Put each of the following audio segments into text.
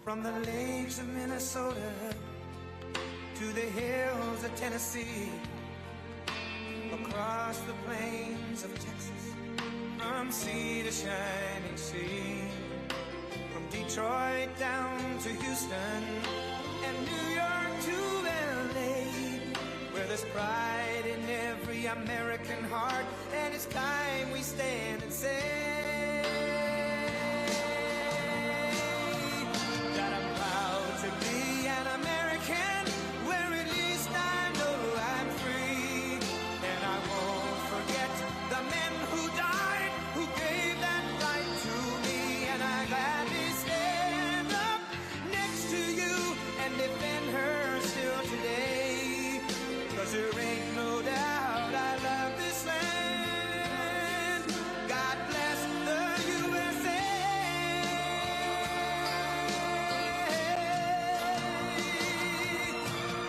From the lakes of Minnesota to the hills of Tennessee, across the plains of Texas, from sea to shining sea, from Detroit down to Houston and New York to LA, where there's pride in every American heart, and it's time we stand and say that I'm proud to be an American, where at least I know I'm free, and I won't forget the men who died, who gave that right to me, and I gladly stand up next to you and defend her still today, 'cause there ain't no doubt I love this land. God bless the USA.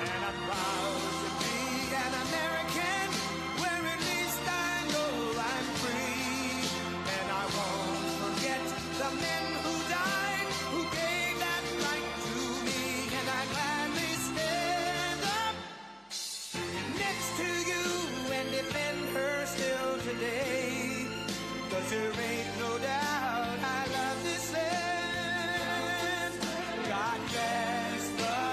And I'm proud to be an American, where at least I know I'm free, and I won't forget the men who died, who gave that right to me, and I gladly stand up next to you and defend her still today, 'cause there ain't no doubt I love this land. God bless the USA.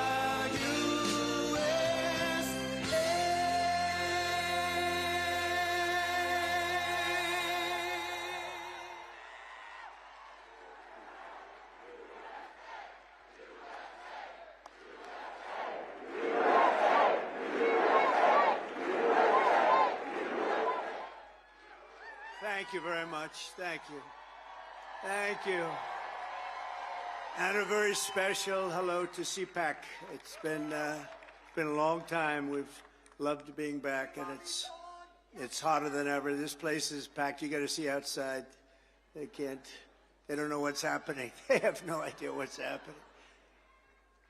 Thank you very much. Thank you. Thank you. And a very special hello to CPAC. It's been a long time. We've loved being back, and it's hotter than ever. This place is packed. You got to see outside. They don't know what's happening. They have no idea what's happening.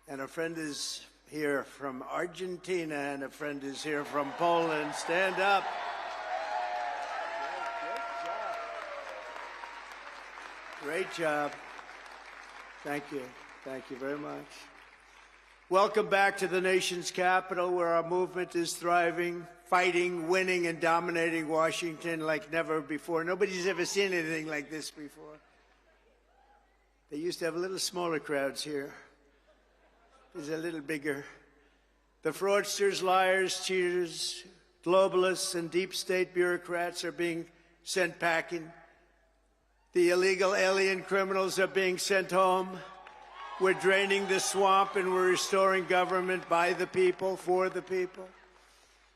And a friend is here from Argentina, and a friend is here from Poland. Stand up. Great job. Thank you. Thank you very much. Welcome back to the nation's capital, where our movement is thriving, fighting, winning, and dominating Washington like never before. Nobody's ever seen anything like this before. They used to have a little smaller crowds here. It's a little bigger. The fraudsters, liars, cheaters, globalists, and deep state bureaucrats are being sent packing. The illegal alien criminals are being sent home. We're draining the swamp, and we're restoring government by the people, for the people.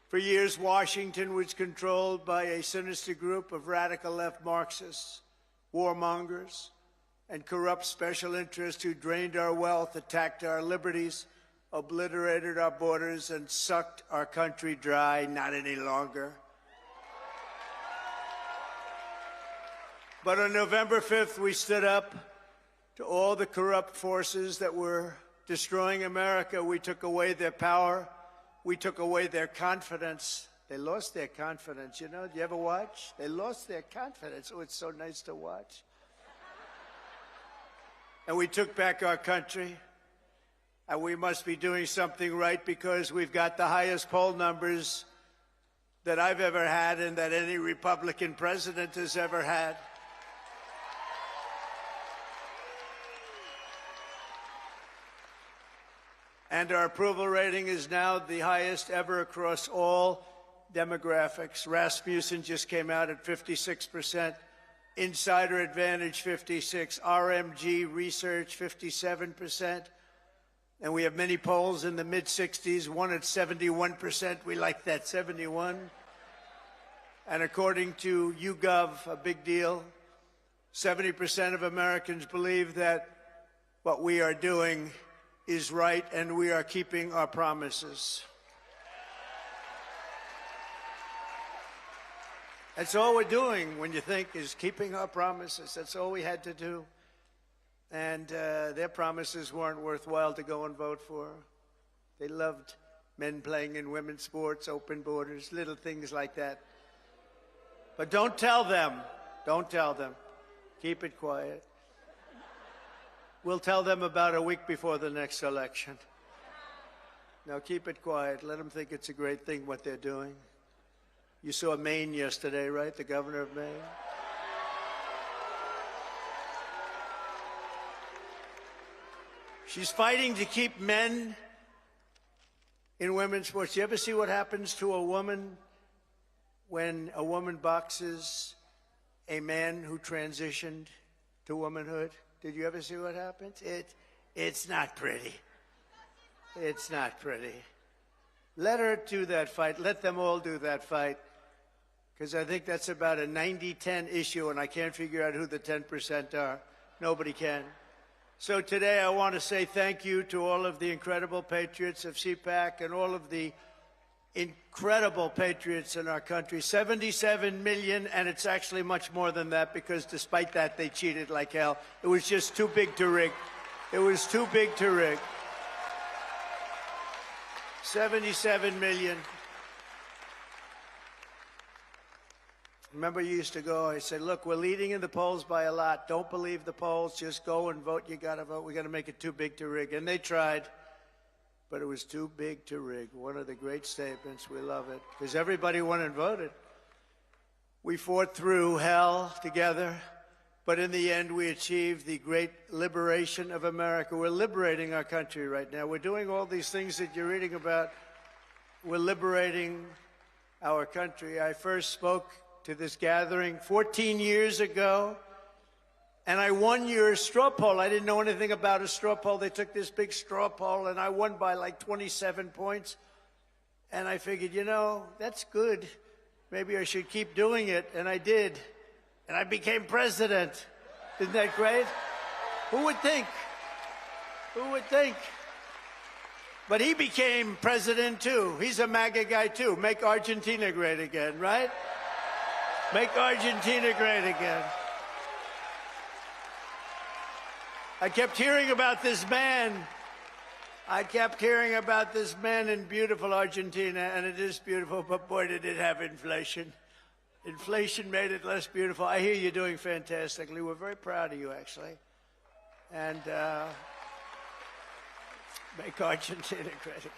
For years, Washington was controlled by a sinister group of radical left Marxists, warmongers, and corrupt special interests who drained our wealth, attacked our liberties, obliterated our borders, and sucked our country dry. Not any longer. But on November 5th, we stood up to all the corrupt forces that were destroying America. We took away their power. We took away their confidence. They lost their confidence. You know, do you ever watch? They lost their confidence. Oh, it's so nice to watch. And we took back our country. And we must be doing something right, because we've got the highest poll numbers that I've ever had and that any Republican president has ever had. And our approval rating is now the highest ever across all demographics. Rasmussen just came out at 56%, Insider Advantage 56%, RMG Research 57%, and we have many polls in the mid-60s, one at 71%. We like that, 71. And according to YouGov, a big deal, 70% of Americans believe that what we are doing is right, and we are keeping our promises. That's all we're doing, when you think, is keeping our promises. That's all we had to do. And their promises weren't worthwhile to go and vote for. They loved men playing in women's sports, open borders, little things like that. But don't tell them. Don't tell them. Keep it quiet. We'll tell them about a week before the next election. Now keep it quiet. Let them think it's a great thing what they're doing. You saw Maine yesterday, right? The governor of Maine. She's fighting to keep men in women's sports. You ever see what happens to a woman when a woman boxes a man who transitioned to womanhood? Did you ever see what happens? It's not pretty. It's not pretty. Let her do that fight. Let them all do that fight. Because I think that's about a 90-10 issue, and I can't figure out who the 10% are. Nobody can. So today I want to say thank you to all of the incredible patriots of CPAC and all of the incredible patriots in our country. 77 million, and it's actually much more than that because despite that, they cheated like hell. It was just too big to rig. It was too big to rig. 77 million. Remember, you used to go, I said, look, we're leading in the polls by a lot. Don't believe the polls. Just go and vote. You got to vote. We got to make it too big to rig. And they tried, but it was too big to rig. One of the great statements. We love it because everybody went and voted. We fought through hell together, but in the end, we achieved the great liberation of America. We're liberating our country right now. We're doing all these things that you're reading about. We're liberating our country. I first spoke to this gathering 14 years ago, and I won your straw poll. I didn't know anything about a straw poll. They took this big straw poll, and I won by like 27 points. And I figured, you know, that's good. Maybe I should keep doing it, and I did. And I became president. Isn't that great? Who would think? Who would think? But he became president, too. He's a MAGA guy, too. Make Argentina great again, right? Make Argentina great again. I kept hearing about this man. I kept hearing about this man in beautiful Argentina, and it is beautiful, but boy, did it have inflation. Inflation made it less beautiful. I hear you're doing fantastically. We're very proud of you, actually. And make Argentina great again.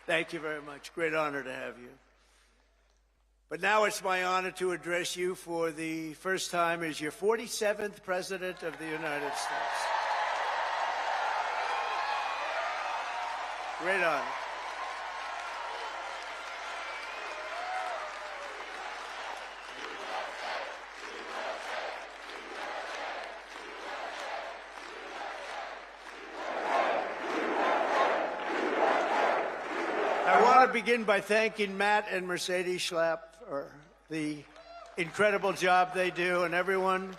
Thank you very much. Great honor to have you. But now it's my honor to address you for the first time as your 47th President of the United States. Great honor. I want to begin by thanking Matt and Mercedes Schlapp for the incredible job they do, and everyone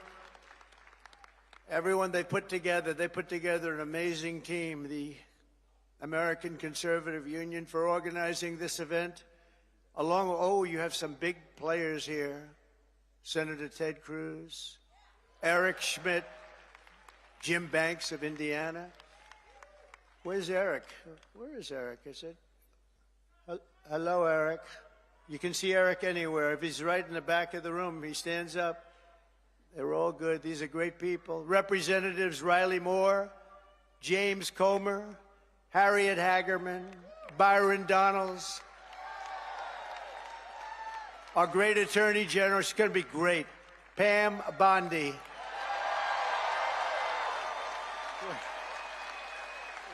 they put together. They put together an amazing team, the American Conservative Union, for organizing this event. You have some big players here. Senator Ted Cruz, Eric Schmidt, Jim Banks of Indiana. Where's Eric? Where is Eric? Is it? Hello, Eric. You can see Eric anywhere. If he's right in the back of the room, he stands up. They're all good. These are great people. Representatives Riley Moore, James Comer, Harriet Hagerman, Byron Donalds. Our great Attorney General, she's going to be great, Pam Bondi.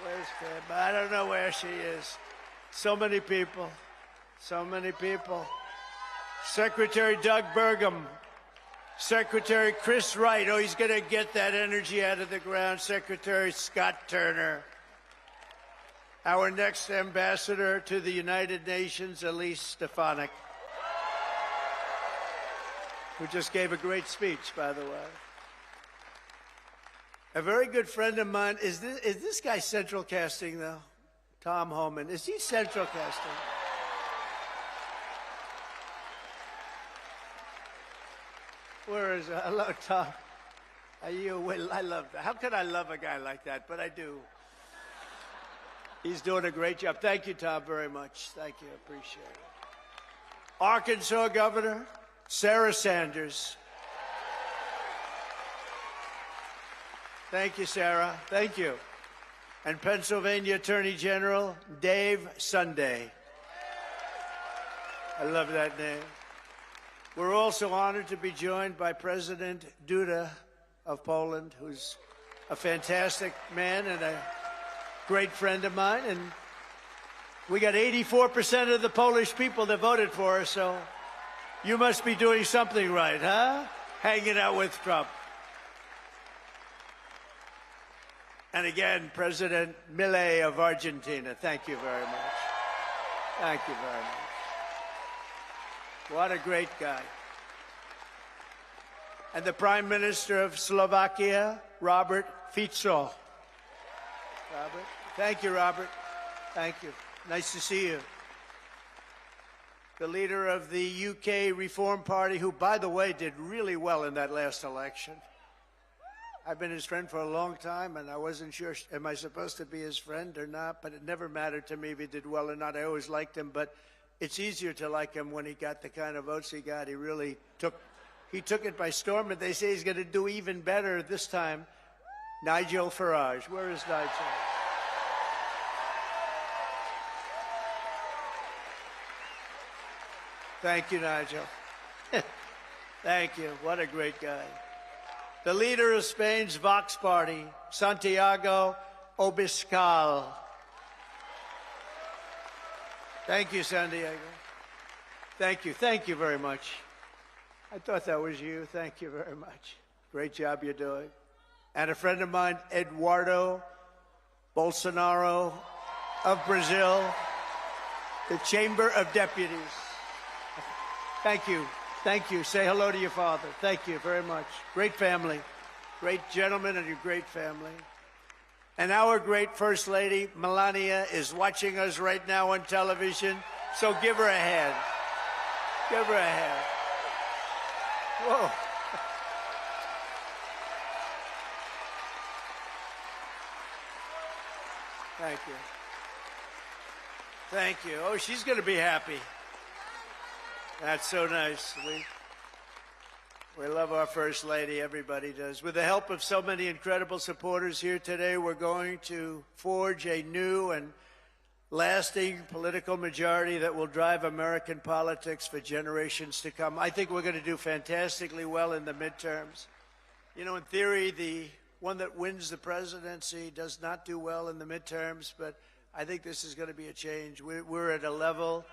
Where's Pam? I don't know where she is. So many people. So many people. Secretary Doug Burgum. Secretary Chris Wright. Oh, he's going to get that energy out of the ground. Secretary Scott Turner. Our next ambassador to the United Nations, Elise Stefanik, who just gave a great speech, by the way. A very good friend of mine. Is this guy central casting, though? Tom Homan. Is he central casting? Where is it? Hello, Tom. Are you? Well, I love that. How could I love a guy like that? But I do. He's doing a great job. Thank you, Tom, very much. Thank you. Appreciate it. Arkansas Governor Sarah Sanders. Thank you, Sarah. Thank you. And Pennsylvania Attorney General Dave Sunday. I love that name. We're also honored to be joined by President Duda of Poland, who's a fantastic man and a great friend of mine. And we got 84% of the Polish people that voted for us, so you must be doing something right, huh? Hanging out with Trump. And again, President Milei of Argentina, thank you very much. Thank you very much. What a great guy. And the Prime Minister of Slovakia, Robert Fico. Robert, thank you, Robert. Thank you. Nice to see you. The leader of the UK Reform Party, who, by the way, did really well in that last election. I've been his friend for a long time, and I wasn't sure, am I supposed to be his friend or not? But it never mattered to me if he did well or not. I always liked him, but it's easier to like him when he got the kind of votes he got. He really took it by storm, and they say he's going to do even better this time. Nigel Farage. Where is Nigel? Thank you, Nigel. Thank you. What a great guy. The leader of Spain's Vox Party, Santiago Abascal. Thank you, Santiago. Thank you. Thank you very much. I thought that was you. Thank you very much. Great job you're doing. And a friend of mine, Eduardo Bolsonaro of Brazil, the Chamber of Deputies. Thank you. Thank you. Say hello to your father. Thank you very much. Great family. Great gentleman and your great family. And our great First Lady, Melania, is watching us right now on television. So give her a hand. Give her a hand. Whoa. Thank you. Thank you. Oh, she's going to be happy. That's so nice. We love our First Lady. Everybody does. With the help of so many incredible supporters here today, we're going to forge a new and lasting political majority that will drive American politics for generations to come. I think we're going to do fantastically well in the midterms. You know, in theory, the one that wins the presidency does not do well in the midterms, but I think this is going to be a change. We're at a level,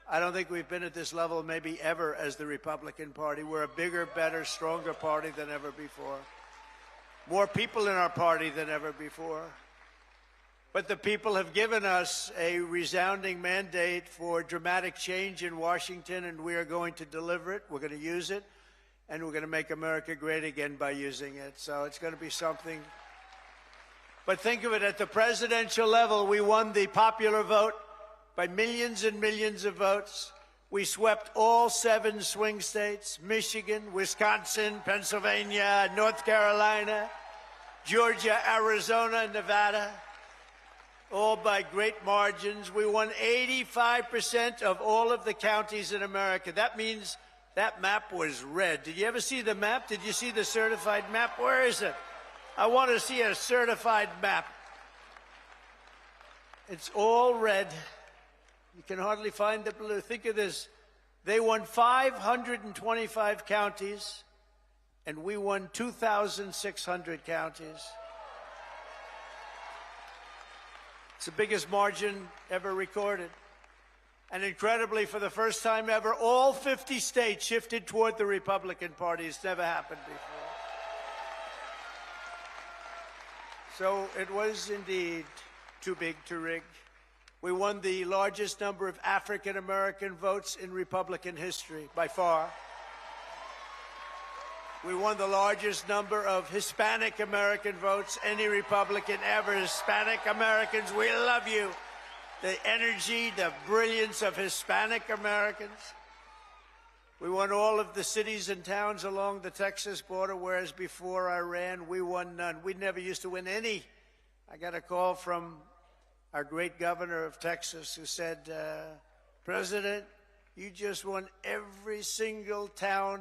I don't think we've been at this level maybe ever as the Republican Party. We're a bigger, better, stronger party than ever before. More people in our party than ever before. But the people have given us a resounding mandate for dramatic change in Washington, and we are going to deliver it. We're going to use it, and we're going to make America great again by using it. So it's going to be something. But think of it, at the presidential level, we won the popular vote by millions and millions of votes. We swept all 7 swing states: Michigan, Wisconsin, Pennsylvania, North Carolina, Georgia, Arizona, Nevada, all by great margins. We won 85% of all of the counties in America. That means that map was red. Did you ever see the map? Did you see the certified map? Where is it? I want to see a certified map. It's all red. You can hardly find the blue. Think of this. They won 525 counties, and we won 2,600 counties. It's the biggest margin ever recorded. And incredibly, for the first time ever, all 50 states shifted toward the Republican Party. It's never happened before. So it was indeed too big to rig. We won the largest number of African-American votes in Republican history, by far. We won the largest number of Hispanic-American votes, any Republican ever. Hispanic Americans, we love you. The energy, the brilliance of Hispanic Americans. We won all of the cities and towns along the Texas border, whereas before I ran, we won none. We never used to win any. I got a call from our great governor of Texas who said, President, you just won every single town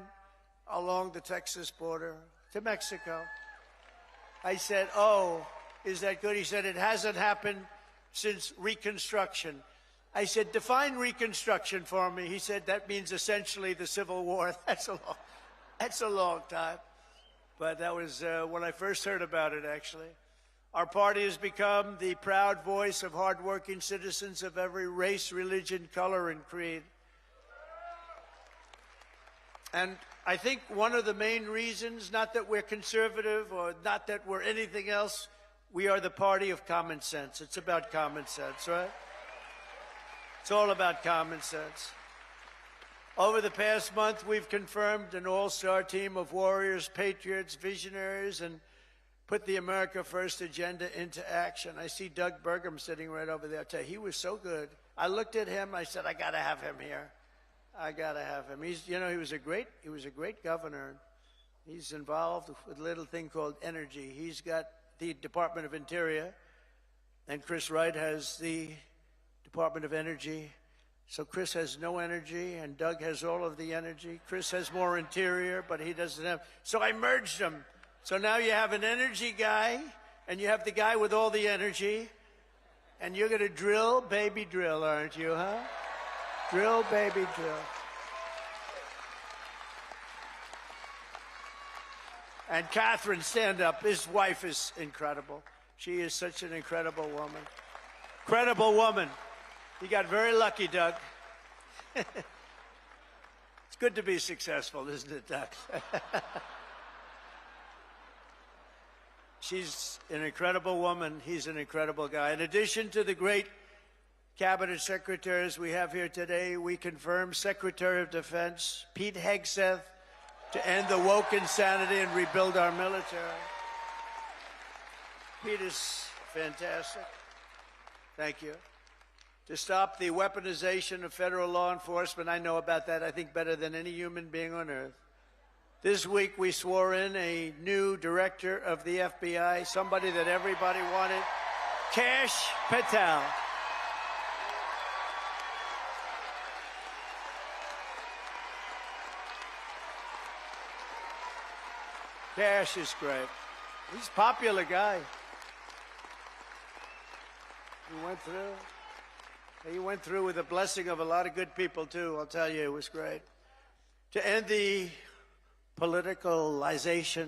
along the Texas border to Mexico. I said, oh, is that good? He said, it hasn't happened since Reconstruction. I said, define Reconstruction for me. He said, that means essentially the Civil War. That's a long time. But that was when I first heard about it, actually. Our party has become the proud voice of hardworking citizens of every race, religion, color, and creed. And I think one of the main reasons, not that we're conservative or not that we're anything else, we are the party of common sense. It's about common sense, right? It's all about common sense. Over the past month, we've confirmed an all-star team of warriors, patriots, visionaries, and put the America First agenda into action. I see Doug Burgum sitting right over there. I tell you, he was so good. I looked at him. I said, I got to have him here. I got to have him. He was a great governor. He's involved with a little thing called energy. He's got the Department of Interior, and Chris Wright has the Department of Energy. So Chris has no energy, and Doug has all of the energy. Chris has more interior, but he doesn't have. So I merged them. So now you have an energy guy, and you have the guy with all the energy, and you're going to drill, baby, drill, aren't you, huh? Drill, baby, drill. And Catherine, stand up. His wife is incredible. She is such an incredible woman. Incredible woman. You got very lucky, Doug. It's good to be successful, isn't it, Doug? She's an incredible woman. He's an incredible guy. In addition to the great cabinet secretaries we have here today, we confirm Secretary of Defense Pete Hegseth to end the woke insanity and rebuild our military. Pete is fantastic. Thank you. To stop the weaponization of federal law enforcement, I know about that, I think, better than any human being on earth. This week, we swore in a new director of the FBI, somebody that everybody wanted, Kash Patel. Kash is great. He's a popular guy. He went through with the blessing of a lot of good people, too. I'll tell you, it was great. To end the politicalization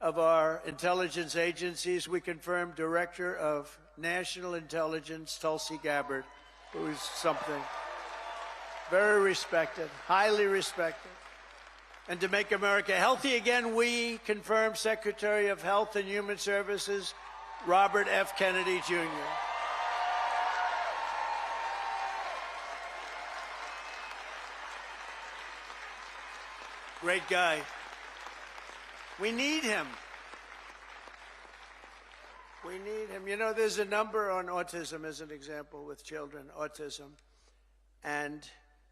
of our intelligence agencies, we confirmed Director of National Intelligence, Tulsi Gabbard, who is something very respected, highly respected. And to make America healthy again, we confirmed Secretary of Health and Human Services, Robert F. Kennedy, Jr. Great guy. We need him. We need him. You know, there's a number on autism as an example with children, autism. And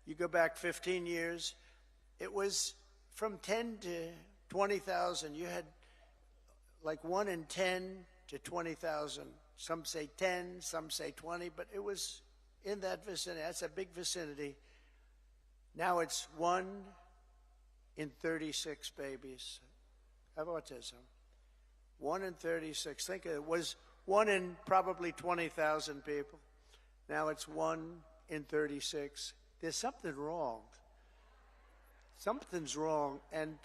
you go back 15 years, it was from 10 to 20,000. You had like 1 in 10 to 20,000. Some say 10, some say 20, but it was in that vicinity. That's a big vicinity. Now it's 1 in 36 babies have autism. 1 in 36. Think of it. It was 1 in probably 20,000 people. Now it's 1 in 36. There's something wrong. Something's wrong, and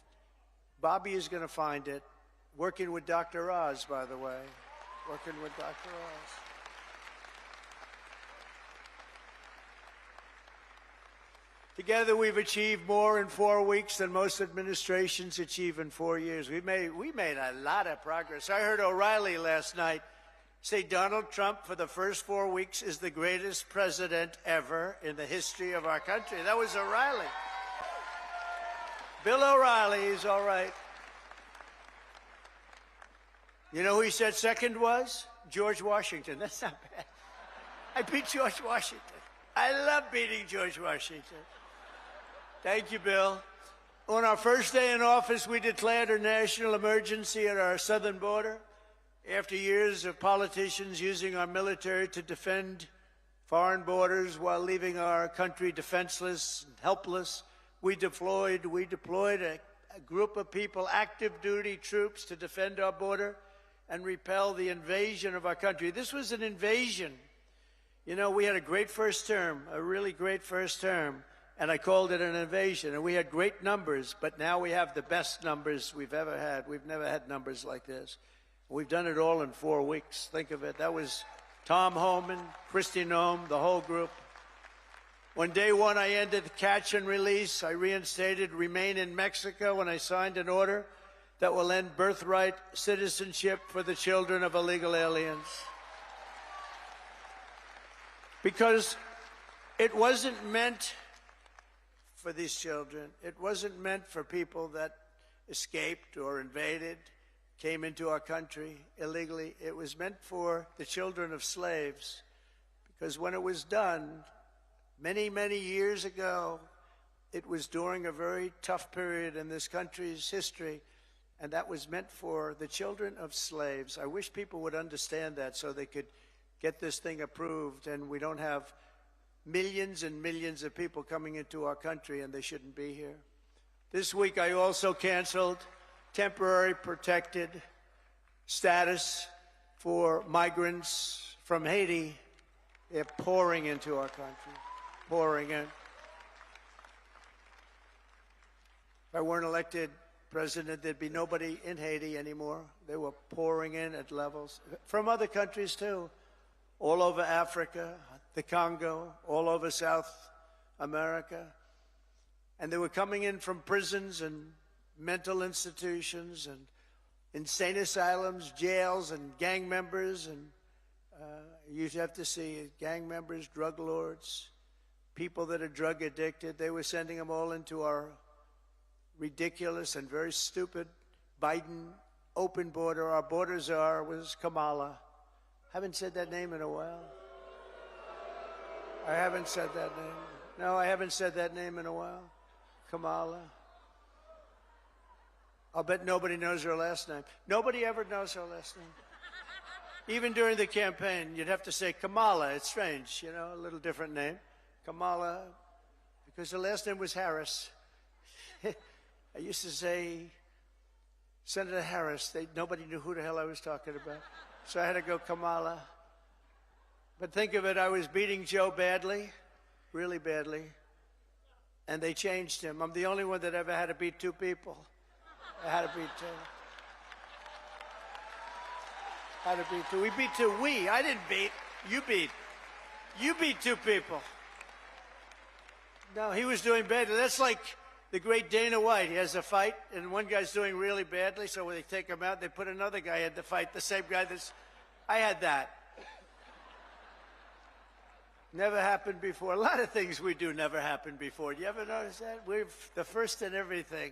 Bobby is going to find it. Working with Dr. Oz, by the way. Working with Dr. Oz. Together, we've achieved more in 4 weeks than most administrations achieve in 4 years. We made a lot of progress. I heard O'Reilly last night say Donald Trump, for the first 4 weeks, is the greatest president ever in the history of our country. That was O'Reilly. Bill O'Reilly is all right. You know who he said second was? George Washington. That's not bad. I beat George Washington. I love beating George Washington. Thank you, Bill. On our first day in office, we declared a national emergency at our southern border. After years of politicians using our military to defend foreign borders while leaving our country defenseless and helpless, we deployed a group of people, active duty troops, to defend our border. and repel the invasion of our country. This was an invasion. You know, we had a great first term, a really great first term, and I called it an invasion. And we had great numbers, but now we have the best numbers we've ever had. We've never had numbers like this. We've done it all in 4 weeks. Think of it. That was Tom Homan, Kristi Noem, the whole group. When day one I ended catch and release, I reinstated remain in Mexico when I signed an order that will end birthright citizenship for the children of illegal aliens. Because it wasn't meant for these children. It wasn't meant for people that escaped or invaded, came into our country illegally. It was meant for the children of slaves. Because when it was done, many, many years ago, it was during a very tough period in this country's history, and that was meant for the children of slaves. I wish people would understand that so they could get this thing approved and we don't have millions and millions of people coming into our country and they shouldn't be here. This week I also canceled temporary protected status for migrants from Haiti. They're pouring into our country, pouring in. If I weren't elected president, there'd be nobody in Haiti anymore. They were pouring in at levels from other countries too, all over Africa, the Congo, all over South America. And they were coming in from prisons and mental institutions and insane asylums, jails, and gang members. And you have to see gang members, drug lords, people that are drug addicted. They were sending them all into our ridiculous and very stupid Biden open border. Our border czar was Kamala. Haven't said that name in a while. I haven't said that name. No, I haven't said that name in a while. Kamala. I'll bet nobody knows her last name. Nobody ever knows her last name. Even during the campaign, you'd have to say Kamala. It's strange, you know, a little different name. Kamala, because her last name was Harris. I used to say Senator Harris. Nobody knew who the hell I was talking about. So I had to go Kamala. But think of it, I was beating Joe badly, really badly, and they changed him. I'm the only one that ever had to beat two people. I had to beat two. Had to beat two. We beat two. I didn't beat. You beat. You beat two people. No, he was doing badly. That's like the great Dana White. He has a fight, and one guy's doing really badly, so when they take him out, they put another guy in the fight, the same guy that's... I had that. Never happened before. A lot of things we do never happened before. Do you ever notice that? We're the first in everything.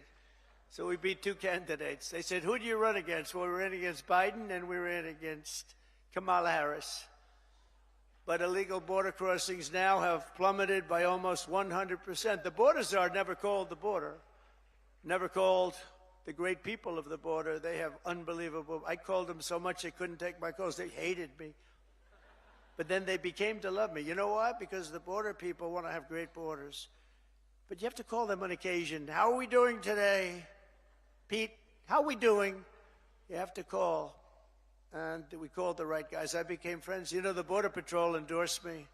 So we beat two candidates. They said, who do you run against? Well, we ran against Biden, and we ran against Kamala Harris. But illegal border crossings now have plummeted by almost 100%. The border czar never called the border, never called the great people of the border. They have unbelievable... I called them so much they couldn't take my calls. They hated me. But then they became to love me. You know why? Because the border people want to have great borders. But you have to call them on occasion. How are we doing today? Pete, how are we doing? You have to call. And we called the right guys. I became friends. You know, the Border Patrol endorsed me.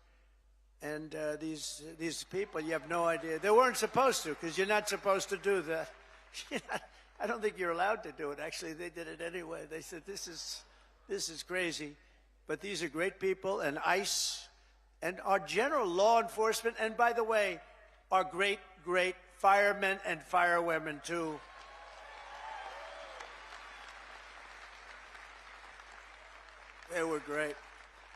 And these people, you have no idea. They weren't supposed to, because you're not supposed to do that. I don't think you're allowed to do it. Actually, they did it anyway. They said, this is crazy. But these are great people, and ICE, and our general law enforcement, and by the way, our great, great firemen and firewomen, too. They were great.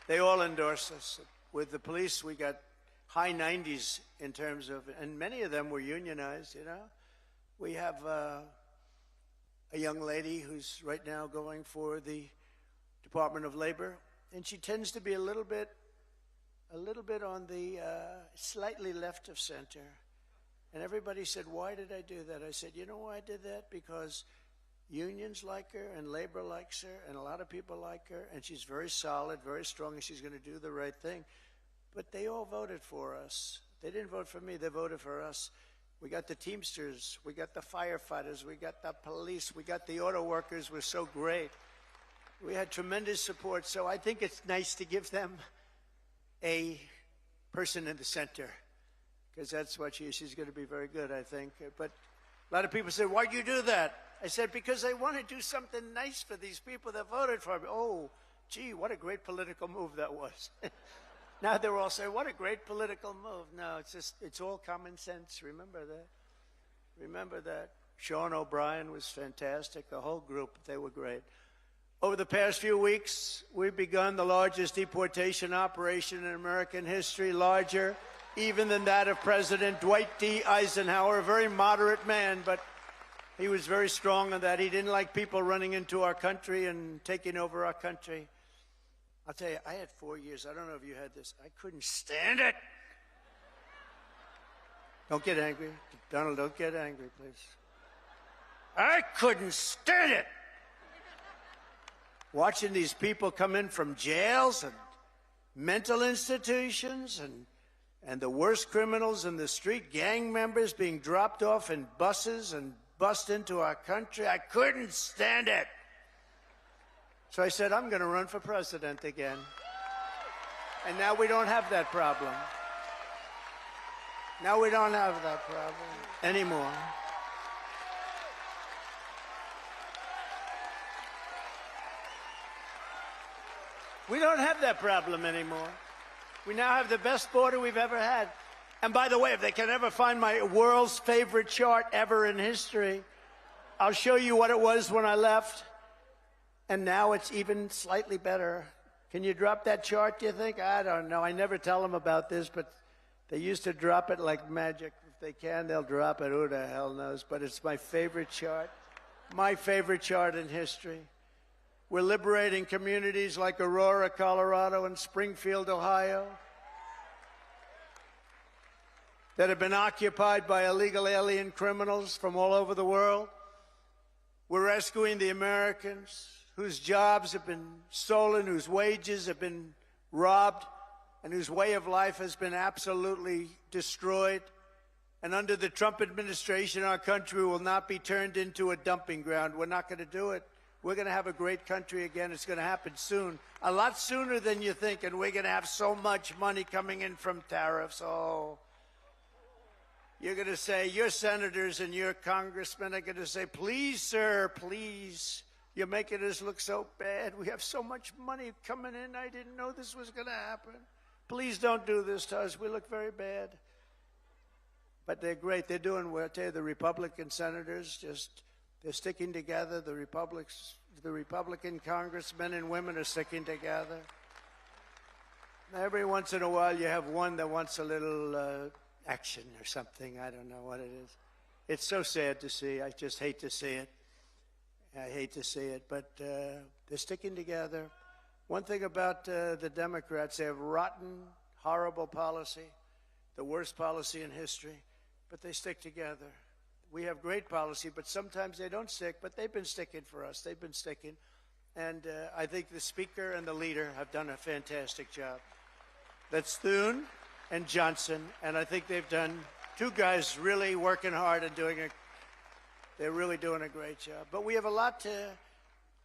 They all endorsed us. With the police, we got high 90s in terms of, and many of them were unionized, you know. We have a young lady who's right now going for the Department of Labor, and she tends to be a little bit on the slightly left of center. And everybody said, why did I do that? I said, you know why I did that? Because unions like her, and labor likes her, and a lot of people like her, and she's very solid, very strong, and she's going to do the right thing. But they all voted for us. They didn't vote for me, they voted for us. We got the Teamsters, we got the firefighters, we got the police, we got the auto workers. We're so great. We had tremendous support, so I think it's nice to give them a person in the center, because that's what she's going to be very good, I think. But a lot of people say, why'd you do that? I said, because I want to do something nice for these people that voted for me. Oh, gee, what a great political move that was. Now they're all saying, what a great political move. No, it's all common sense. Remember that. Remember that. Sean O'Brien was fantastic. The whole group, they were great. Over the past few weeks, we've begun the largest deportation operation in American history, larger even than that of President Dwight D. Eisenhower, a very moderate man, but he was very strong on that. He didn't like people running into our country and taking over our country. I'll tell you, I had 4 years. I don't know if you had this. I couldn't stand it. Don't get angry. Donald, don't get angry, please. I couldn't stand it. Watching these people come in from jails and mental institutions and the worst criminals in the street, gang members being dropped off in buses and bussed into our country. I couldn't stand it. So I said, I'm going to run for president again. And now we don't have that problem. Now we don't have that problem anymore. We don't have that problem anymore. We now have the best border we've ever had. And by the way, if they can ever find my world's favorite chart ever in history, I'll show you what it was when I left. And now it's even slightly better. Can you drop that chart, do you think? I don't know. I never tell them about this, but they used to drop it like magic. If they can, they'll drop it. Who the hell knows? But it's my favorite chart. My favorite chart in history. We're liberating communities like Aurora, Colorado, and Springfield, Ohio, that have been occupied by illegal alien criminals from all over the world. We're rescuing the Americans whose jobs have been stolen, whose wages have been robbed, and whose way of life has been absolutely destroyed. And under the Trump administration, our country will not be turned into a dumping ground. We're not going to do it. We're going to have a great country again. It's going to happen soon, a lot sooner than you think, and we're going to have so much money coming in from tariffs. Oh, you're going to say, your senators and your congressmen are going to say, please, sir, please. You're making us look so bad. We have so much money coming in. I didn't know this was going to happen. Please don't do this to us. We look very bad. But they're great. They're doing well. I tell you, the Republican senators they're sticking together. The Republican congressmen and women are sticking together. Every once in a while, you have one that wants a little action or something. I don't know what it is. It's so sad to see. I just hate to see it. I hate to see it, but they're sticking together. One thing about the Democrats, they have rotten, horrible policy, the worst policy in history, but they stick together. We have great policy, but sometimes they don't stick, but they've been sticking for us. They've been sticking. And I think the Speaker and the leader have done a fantastic job. That's Thune and Johnson, and I think they've done, two guys really working hard and they're really doing a great job. But we have a lot to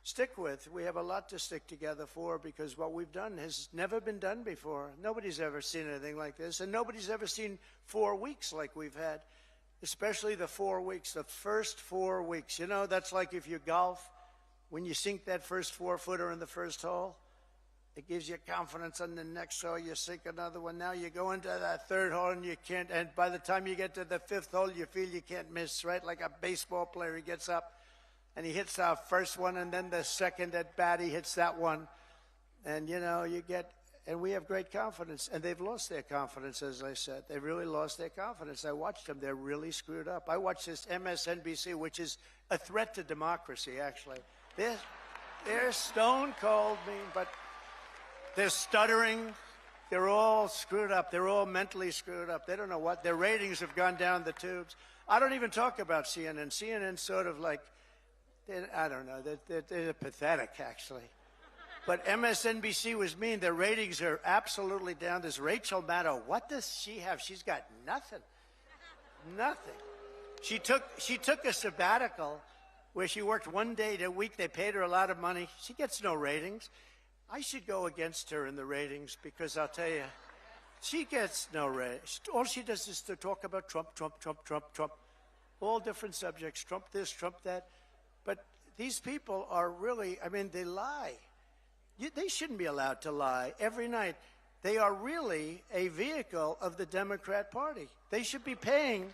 stick with. We have a lot to stick together for, because what we've done has never been done before. Nobody's ever seen anything like this, and nobody's ever seen 4 weeks like we've had, especially the 4 weeks, the first 4 weeks. You know, that's like if you golf, when you sink that first 4-footer in the first hole, it gives you confidence on the next hole. You sink another one. Now you go into that third hole and you can't, and by the time you get to the fifth hole, you feel you can't miss, right? Like a baseball player, he gets up and he hits our first one, and then the second at bat, he hits that one. And, you know, and we have great confidence. And they've lost their confidence, as I said. They really lost their confidence. I watched them. They're really screwed up. I watched this MSNBC, which is a threat to democracy, actually. They're stone cold mean, but they're stuttering. They're all screwed up. They're all mentally screwed up. They don't know what. Their ratings have gone down the tubes. I don't even talk about CNN. CNN's sort of like, I don't know. They're pathetic, actually. But MSNBC was mean. Their ratings are absolutely down. This Rachel Maddow, what does she have? She's got nothing. Nothing. She took a sabbatical where she worked one day a week. They paid her a lot of money. She gets no ratings. I should go against her in the ratings because I'll tell you, she gets no ratings. All she does is to talk about Trump, Trump, Trump, Trump, Trump. All different subjects, Trump this, Trump that. But these people are really, I mean, they lie. They shouldn't be allowed to lie every night. They are really a vehicle of the Democrat Party. They should be paying.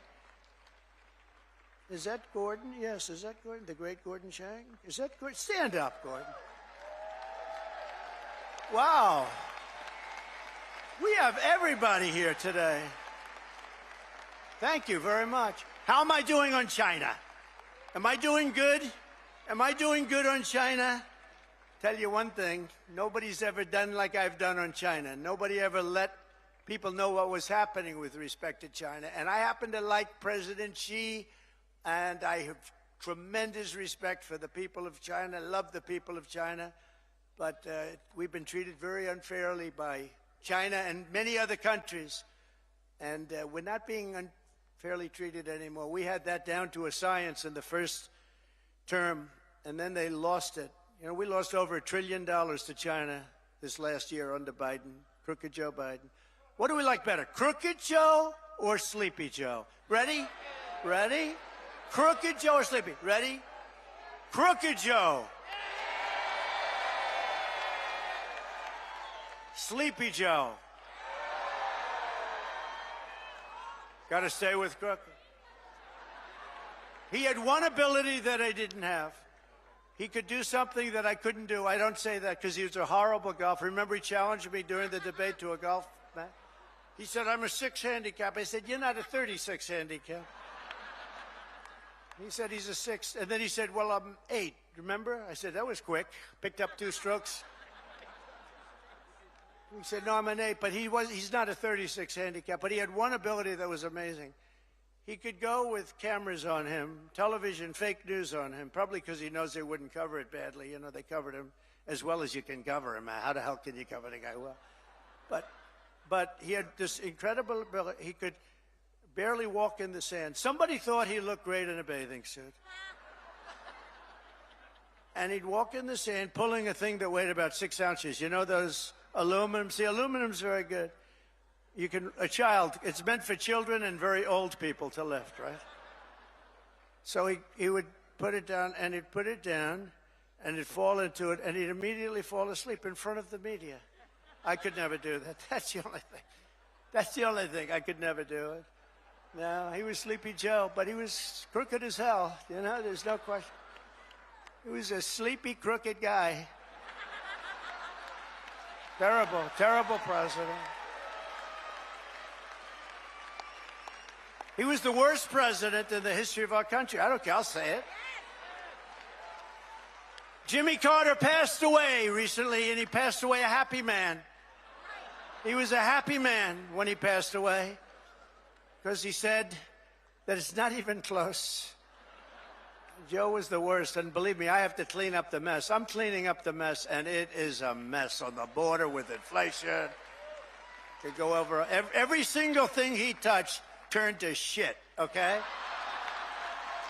Is that Gordon? Yes, is that Gordon? The great Gordon Chang? Is that Gordon? Stand up, Gordon. Wow. We have everybody here today. Thank you very much. How am I doing on China? Am I doing good? Am I doing good on China? Tell you one thing, nobody's ever done like I've done on China. Nobody ever let people know what was happening with respect to China. And I happen to like President Xi, and I have tremendous respect for the people of China, love the people of China. But we've been treated very unfairly by China and many other countries. And we're not being unfairly treated anymore. We had that down to a science in the first term, and then they lost it. You know, we lost over $1 trillion to China this last year under Biden, Crooked Joe Biden. What do we like better, Crooked Joe or Sleepy Joe? Ready? Ready? Crooked Joe or Sleepy? Ready? Crooked Joe. Sleepy Joe. Got to stay with Crooked. He had one ability that I didn't have. He could do something that I couldn't do. I don't say that because he was a horrible golfer. Remember, he challenged me during the debate to a golf match? He said, I'm a 6 handicap. I said, you're not a 36 handicap. He said, he's a 6. And then he said, well, I'm 8. Remember? I said, that was quick. Picked up 2 strokes. He said, no, I'm an 8. But he's not a 36 handicap. But he had one ability that was amazing. He could go with cameras on him, television, fake news on him, probably because he knows they wouldn't cover it badly. You know, they covered him as well as you can cover him. How the hell can you cover the guy well? But he had this incredible ability. He could barely walk in the sand. Somebody thought he looked great in a bathing suit. And he'd walk in the sand pulling a thing that weighed about 6 ounces. You know those aluminum? See, aluminum's very good. You can, a child, it's meant for children and very old people to lift, right? So he would put it down, and he'd put it down, and he'd fall into it, and he'd immediately fall asleep in front of the media. I could never do that. That's the only thing. That's the only thing. I could never do it. No, he was Sleepy Joe, but he was crooked as hell. You know, there's no question. He was a sleepy, crooked guy. Terrible, terrible president. He was the worst president in the history of our country. I don't care, I'll say it. Jimmy Carter passed away recently, and he passed away a happy man. He was a happy man when he passed away because he said that it's not even close. Joe was the worst, and believe me, I have to clean up the mess. I'm cleaning up the mess, and it is a mess on the border with inflation. Could go over every single thing he touched. Turned to shit, okay?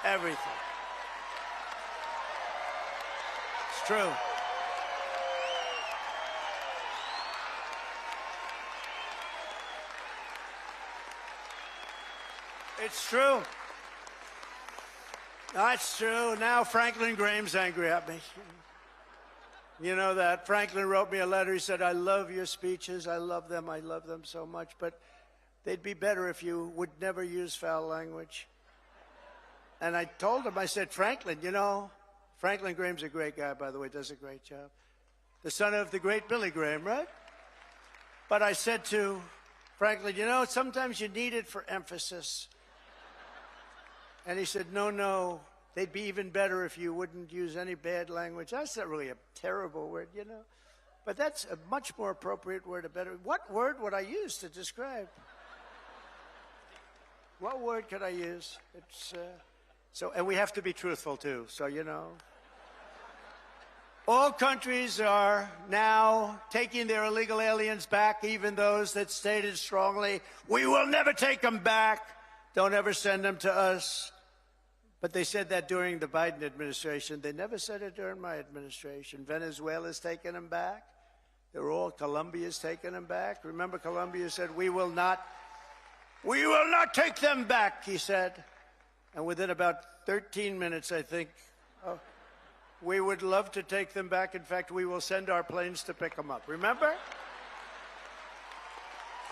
Everything. It's true. It's true. That's true. Now Franklin Graham's angry at me. You know that. Franklin wrote me a letter. He said, I love your speeches. I love them so much. But they'd be better if you would never use foul language. And I told him, I said, Franklin, you know, Franklin Graham's a great guy, by the way, does a great job. The son of the great Billy Graham, right? But I said to Franklin, you know, sometimes you need it for emphasis. And he said, no, they'd be even better if you wouldn't use any bad language. That's not really a terrible word, you know. But that's a much more appropriate word, a better. What word would I use to describe? What word could I use? It's and we have to be truthful too. So you know, all countries are now taking their illegal aliens back, even those that stated strongly, "We will never take them back. Don't ever send them to us." But they said that during the Biden administration. They never said it during my administration. Venezuela's taking them back. Colombia's taking them back. Remember, Colombia said, we will not take them back, he said. And within about 13 minutes, I think, we would love to take them back. In fact, we will send our planes to pick them up. Remember?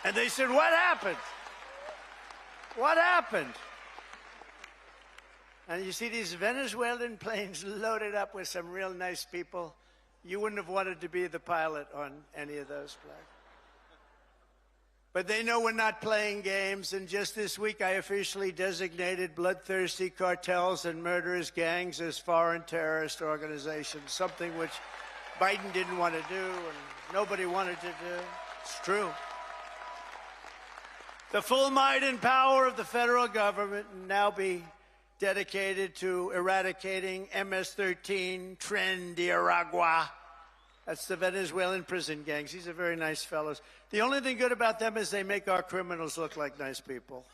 And they said, what happened? What happened? And you see these Venezuelan planes loaded up with some real nice people. You wouldn't have wanted to be the pilot on any of those planes. But they know we're not playing games, and just this week I officially designated bloodthirsty cartels and murderous gangs as foreign terrorist organizations, something which Biden didn't want to do and nobody wanted to do. It's true. The full might and power of the federal government will now be dedicated to eradicating MS-13, Tren de Aragua. That's the Venezuelan prison gangs. These are very nice fellows. The only thing good about them is they make our criminals look like nice people.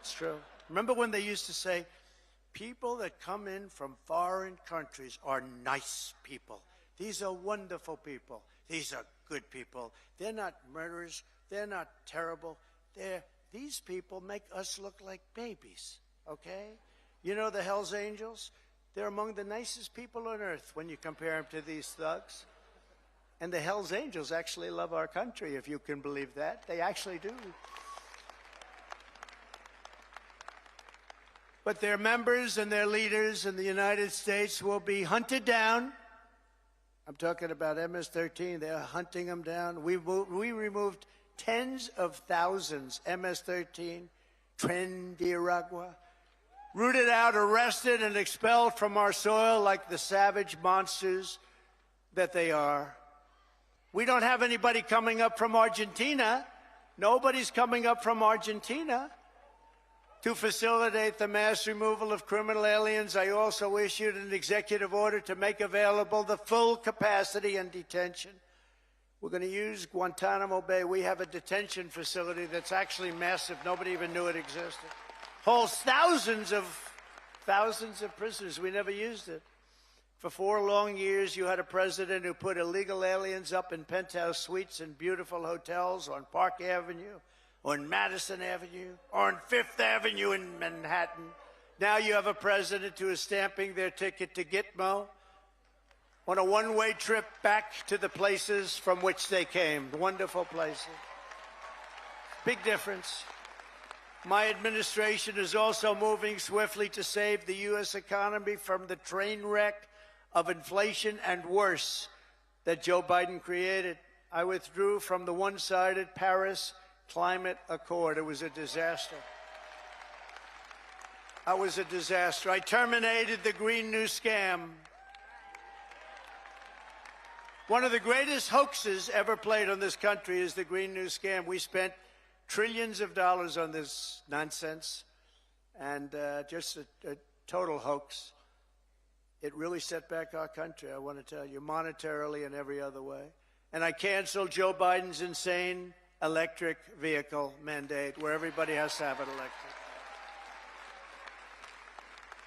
It's true. Remember when they used to say, people that come in from foreign countries are nice people. These are wonderful people. These are good people. They're not murderers. They're not terrible. These people make us look like babies, okay? You know the Hells Angels? They're among the nicest people on earth when you compare them to these thugs. And the Hells Angels actually love our country, if you can believe that. They actually do. But their members and their leaders in the United States will be hunted down. I'm talking about MS-13. They're hunting them down. We removed tens of thousands, MS-13, Tren de Aragua, rooted out, arrested, and expelled from our soil like the savage monsters that they are. We don't have anybody coming up from Argentina. Nobody's coming up from Argentina to facilitate the mass removal of criminal aliens. I also issued an executive order to make available the full capacity and detention. We're going to use Guantanamo Bay. We have a detention facility that's actually massive. Nobody even knew it existed. Holds thousands of prisoners. We never used it. For 4 long years, you had a president who put illegal aliens up in penthouse suites in beautiful hotels on Park Avenue, on Madison Avenue, or on Fifth Avenue in Manhattan. Now you have a president who is stamping their ticket to Gitmo on a one-way trip back to the places from which they came. Wonderful places. Big difference. My administration is also moving swiftly to save the U.S. economy from the train wreck of inflation and worse that Joe Biden created. I withdrew from the one-sided Paris Climate Accord. It was a disaster. It was a disaster. I terminated the Green New Scam. One of the greatest hoaxes ever played on this country is the Green New Scam. We spent trillions of dollars on this nonsense, and just a total hoax. It really set back our country, I want to tell you, monetarily and every other way. And I canceled Joe Biden's insane electric vehicle mandate where everybody has to have an electric car.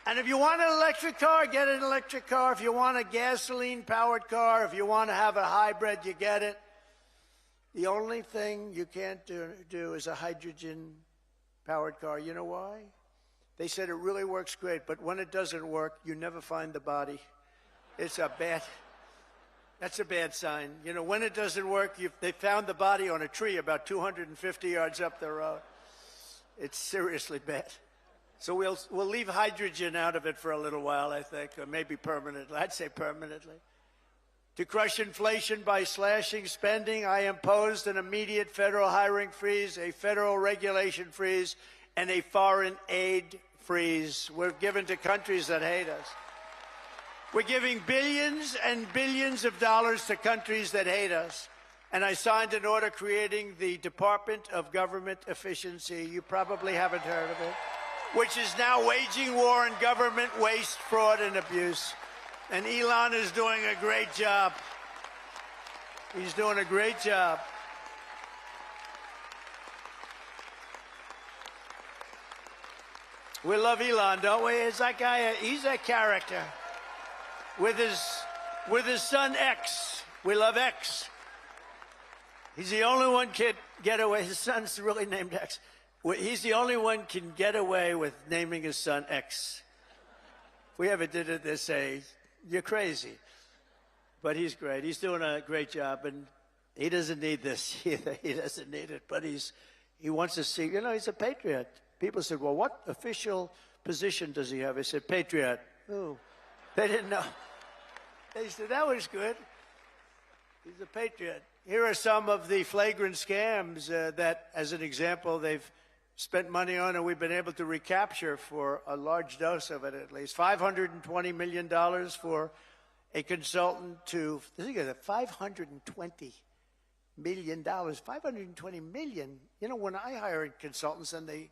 And if you want an electric car, get an electric car. If you want a gasoline-powered car, if you want to have a hybrid, you get it. The only thing you can't do is a hydrogen-powered car. You know why? They said it really works great, but when it doesn't work, you never find the body. That's a bad sign. You know, when it doesn't work, they found the body on a tree about 250 yards up the road. It's seriously bad. So we'll leave hydrogen out of it for a little while, I think, or maybe permanently. I'd say permanently. To crush inflation by slashing spending, I imposed an immediate federal hiring freeze, a federal regulation freeze, and a foreign aid freeze. We're given to countries that hate us. We're giving billions and billions of dollars to countries that hate us. And I signed an order creating the Department of Government Efficiency. You probably haven't heard of it, which is now waging war on government waste, fraud, and abuse. And Elon is doing a great job. He's doing a great job. We love Elon, don't we? Is that guy? He's a character. With his son X. We love X. He's the only one can get away. His son's really named X. He's the only one can get away with naming his son X. If we ever did it, they'd say, "You're crazy." But he's great. He's doing a great job, and he doesn't need this either. He doesn't need it, but he wants to see. You know, he's a patriot. People said, "Well, what official position does he have?" I said, "Patriot." Oh, they didn't know. They said, "That was good." He's a patriot. Here are some of the flagrant scams that, as an example, they've spent money on and we've been able to recapture for a large dose of it at least. $520 million for a consultant to, think of that, $520 million. $520 million. You know, when I hire consultants and they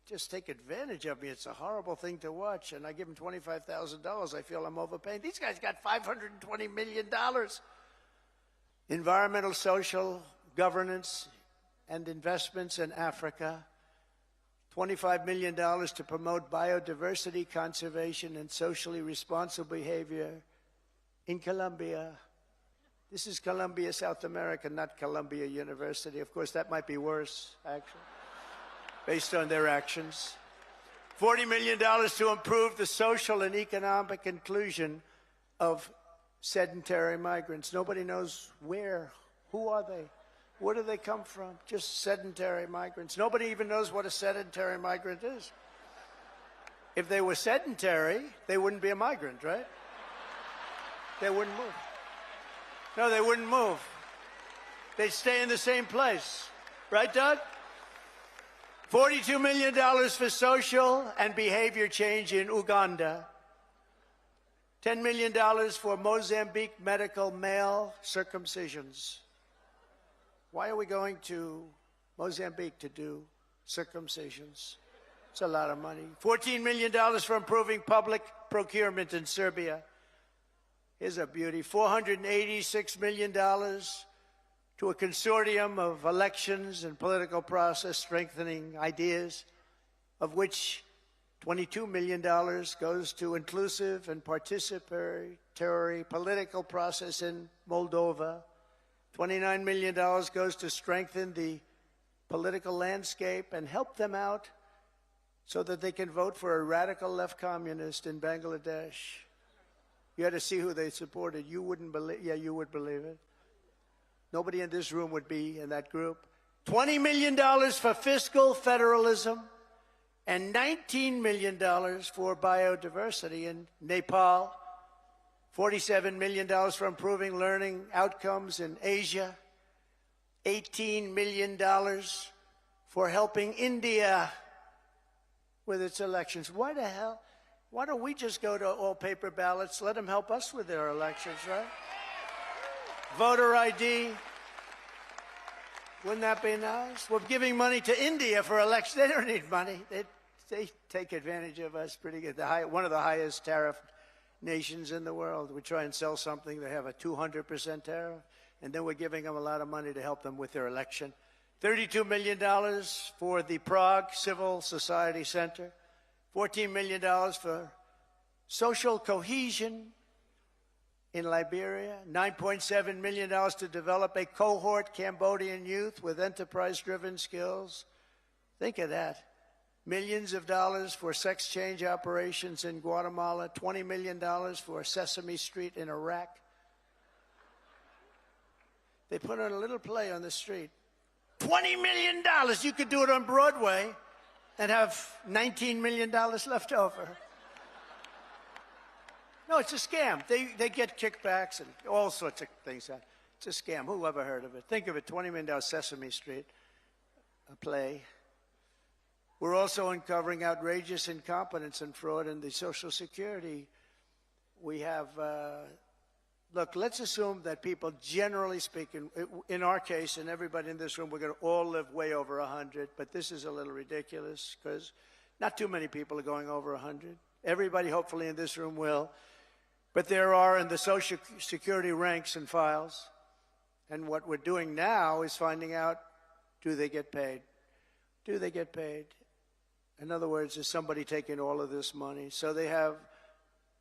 just take advantage of me, it's a horrible thing to watch. And I give them $25,000, I feel I'm overpaying. These guys got $520 million. Environmental, social, governance, and investments in Africa. $25 million to promote biodiversity, conservation, and socially responsible behavior in Colombia. This is Colombia, South America, not Columbia University. Of course, that might be worse, actually, based on their actions. $40 million to improve the social and economic inclusion of sedentary migrants. Nobody knows where. Who are they? Where do they come from? Just sedentary migrants. Nobody even knows what a sedentary migrant is. If they were sedentary, they wouldn't be a migrant, right? They wouldn't move. No, they wouldn't move. They'd stay in the same place. Right, Doug? $42 million for social and behavior change in Uganda. $10 million for Mozambique medical male circumcisions. Why are we going to Mozambique to do circumcisions? It's a lot of money. $14 million for improving public procurement in Serbia. Here's a beauty. $486 million to a consortium of elections and political process strengthening ideas, of which $22 million goes to inclusive and participatory political process in Moldova. $29 million goes to strengthen the political landscape and help them out so that they can vote for a radical left communist in Bangladesh. You had to see who they supported. You wouldn't believe, yeah, you would believe it. Nobody in this room would be in that group. $20 million for fiscal federalism and $19 million for biodiversity in Nepal. $47 million for improving learning outcomes in Asia. $18 million for helping India with its elections. Why the hell? Why don't we just go to all paper ballots? Let them help us with their elections, right? Voter ID. Wouldn't that be nice? We're giving money to India for elections. They don't need money. They take advantage of us pretty good. One of the highest tariff nations in the world. We try and sell something, they have a 200% tariff, and then we're giving them a lot of money to help them with their election. $32 million for the Prague Civil Society Center. $14 million for social cohesion in Liberia. $9.7 million to develop a cohort Cambodian youth with enterprise-driven skills. Think of that. Millions of dollars for sex change operations in Guatemala. $20 million for Sesame Street in Iraq. They put on a little play on the street. $20 million. You could do it on Broadway and have $19 million left over. No, it's a scam. They get kickbacks and all sorts of things. It's a scam. Who ever heard of it? Think of it, $20 million Sesame Street, a play. We're also uncovering outrageous incompetence and fraud in the Social Security. We have, look, let's assume that people, generally speaking, in our case, and everybody in this room, we're going to all live way over 100, but this is a little ridiculous because not too many people are going over 100. Everybody, hopefully, in this room will. But there are in the Social Security ranks and files. And what we're doing now is finding out, do they get paid? Do they get paid? In other words, is somebody taking all of this money? So they have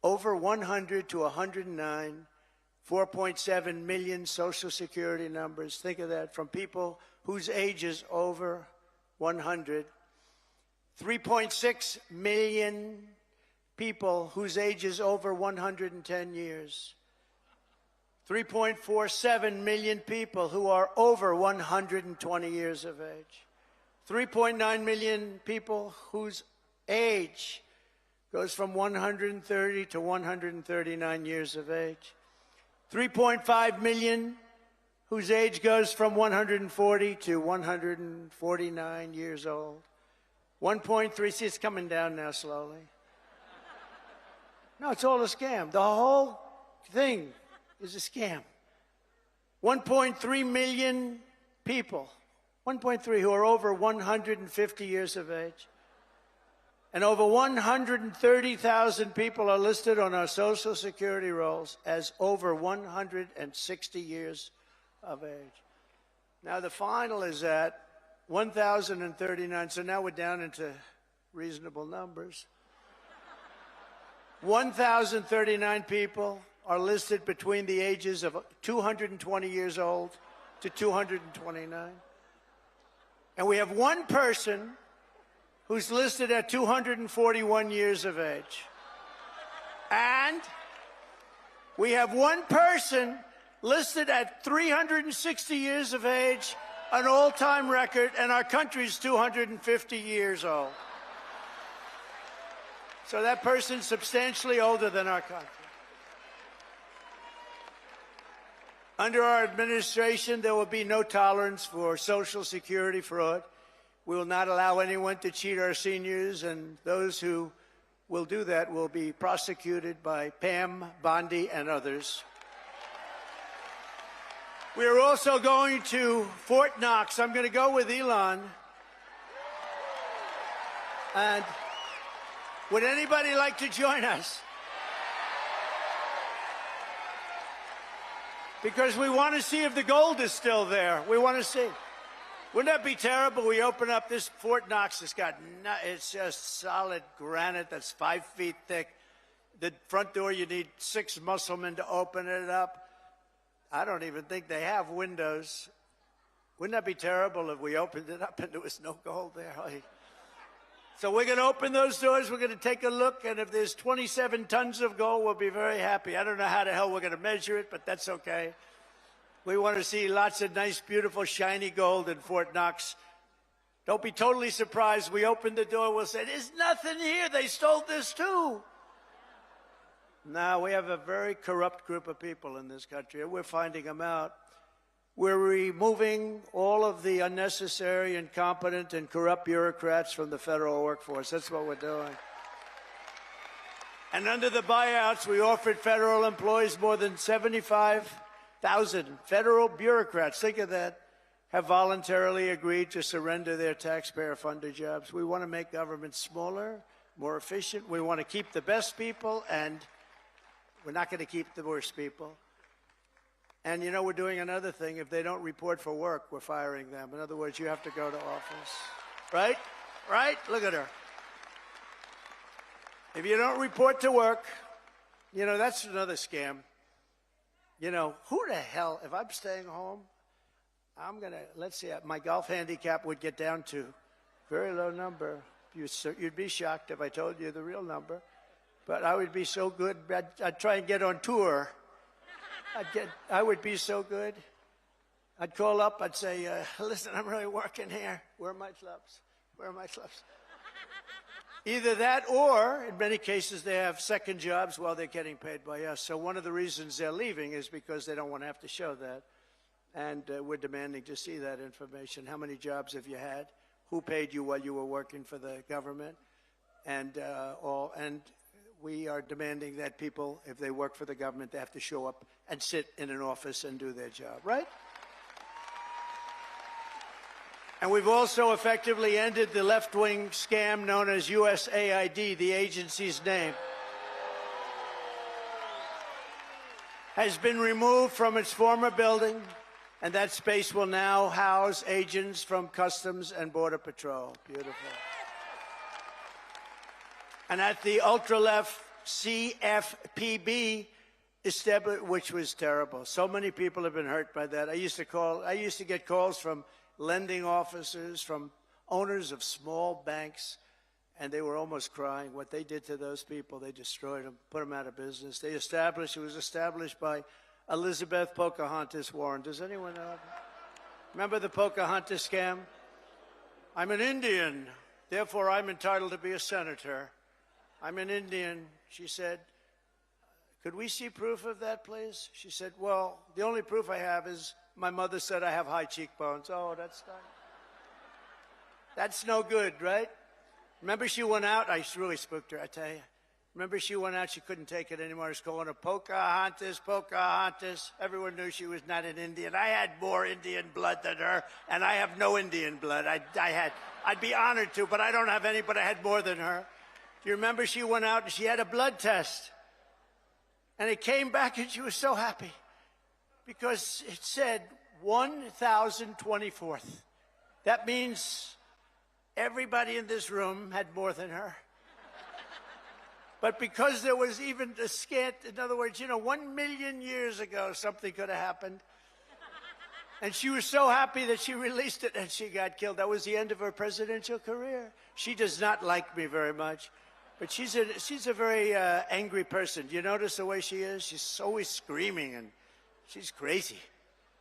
over 100 to 109, 4.7 million Social Security numbers. Think of that, from people whose age is over 100. 3.6 million people whose age is over 110 years. 3.47 million people who are over 120 years of age. 3.9 million people whose age goes from 130 to 139 years of age. 3.5 million whose age goes from 140 to 149 years old. 1.3, see, it's coming down now slowly. No, it's all a scam. The whole thing is a scam. 1.3 million people, 1.3, who are over 150 years of age. And over 130,000 people are listed on our Social Security rolls as over 160 years of age. Now, the final is at 1,039, so now we're down into reasonable numbers. 1,039 people are listed between the ages of 220 years old to 229. And we have one person who's listed at 241 years of age. And we have one person listed at 360 years of age, an all-time record, and our country's 250 years old. So that person's substantially older than our country. Under our administration, there will be no tolerance for Social Security fraud. We will not allow anyone to cheat our seniors, and those who will do that will be prosecuted by Pam Bondi and others. We are also going to Fort Knox. I'm going to go with Elon. And would anybody like to join us? Because we want to see if the gold is still there. We want to see. Wouldn't that be terrible? We open up this Fort Knox. It's just solid granite that's 5 feet thick. The front door, you need 6 musclemen to open it up. I don't even think they have windows. Wouldn't that be terrible if we opened it up and there was no gold there? So we're going to open those doors. We're going to take a look, and if there's 27 tons of gold, we'll be very happy. I don't know how the hell we're going to measure it, but that's okay. We want to see lots of nice, beautiful, shiny gold in Fort Knox. Don't be totally surprised. We open the door, we'll say, there's nothing here. They stole this too. Now, we have a very corrupt group of people in this country, and we're finding them out. We're removing all of the unnecessary, incompetent, and corrupt bureaucrats from the federal workforce. That's what we're doing. And under the buyouts, we offered federal employees more than 75,000 federal bureaucrats, think of that, have voluntarily agreed to surrender their taxpayer-funded jobs. We want to make government smaller, more efficient. We want to keep the best people, and we're not going to keep the worst people. And, you know, we're doing another thing. If they don't report for work, we're firing them. In other words, you have to go to office. Right? Right? Look at her. If you don't report to work, you know, that's another scam. You know, who the hell, if I'm staying home, I'm going to, let's see, my golf handicap would get down to a very low number. You'd be shocked if I told you the real number. But I would be so good, I'd try and get on tour. I would be so good. I'd call up, I'd say, listen, I'm really working here. Where are my clubs? Where are my clubs? Either that, or in many cases they have second jobs while they're getting paid by us. So one of the reasons they're leaving is because they don't want to have to show that. And we're demanding to see that information. How many jobs have you had? Who paid you while you were working for the government? And we are demanding that people, if they work for the government, they have to show up and sit in an office and do their job, right? And we've also effectively ended the left-wing scam known as USAID, the agency's name. Has been removed from its former building, and that space will now house agents from Customs and Border Patrol. Beautiful. And at the ultra-left CFPB, which was terrible. So many people have been hurt by that. I used to get calls from lending officers, from owners of small banks, and they were almost crying. What they did to those people, they destroyed them, put them out of business. It was established by Elizabeth Pocahontas Warren. Does anyone know that? Remember the Pocahontas scam? I'm an Indian, therefore I'm entitled to be a senator. I'm an Indian, she said. Could we see proof of that, please? She said, well, the only proof I have is my mother said I have high cheekbones. Oh, that's no good, right? Remember she went out? I really spooked her, I tell you. Remember she went out, she couldn't take it anymore. I was calling her Pocahontas, Pocahontas. Everyone knew she was not an Indian. I had more Indian blood than her, and I have no Indian blood. I'd be honored to, but I don't have any, but I had more than her. Do you remember she went out and she had a blood test? And it came back and she was so happy because it said 1,024th. That means everybody in this room had more than her. But because there was even a scant, in other words, 1 million years ago, something could have happened. And she was so happy that she released it and she got killed. That was the end of her presidential career. She does not like me very much. But she's a very angry person. Do you notice the way she is? She's always screaming, and she's crazy.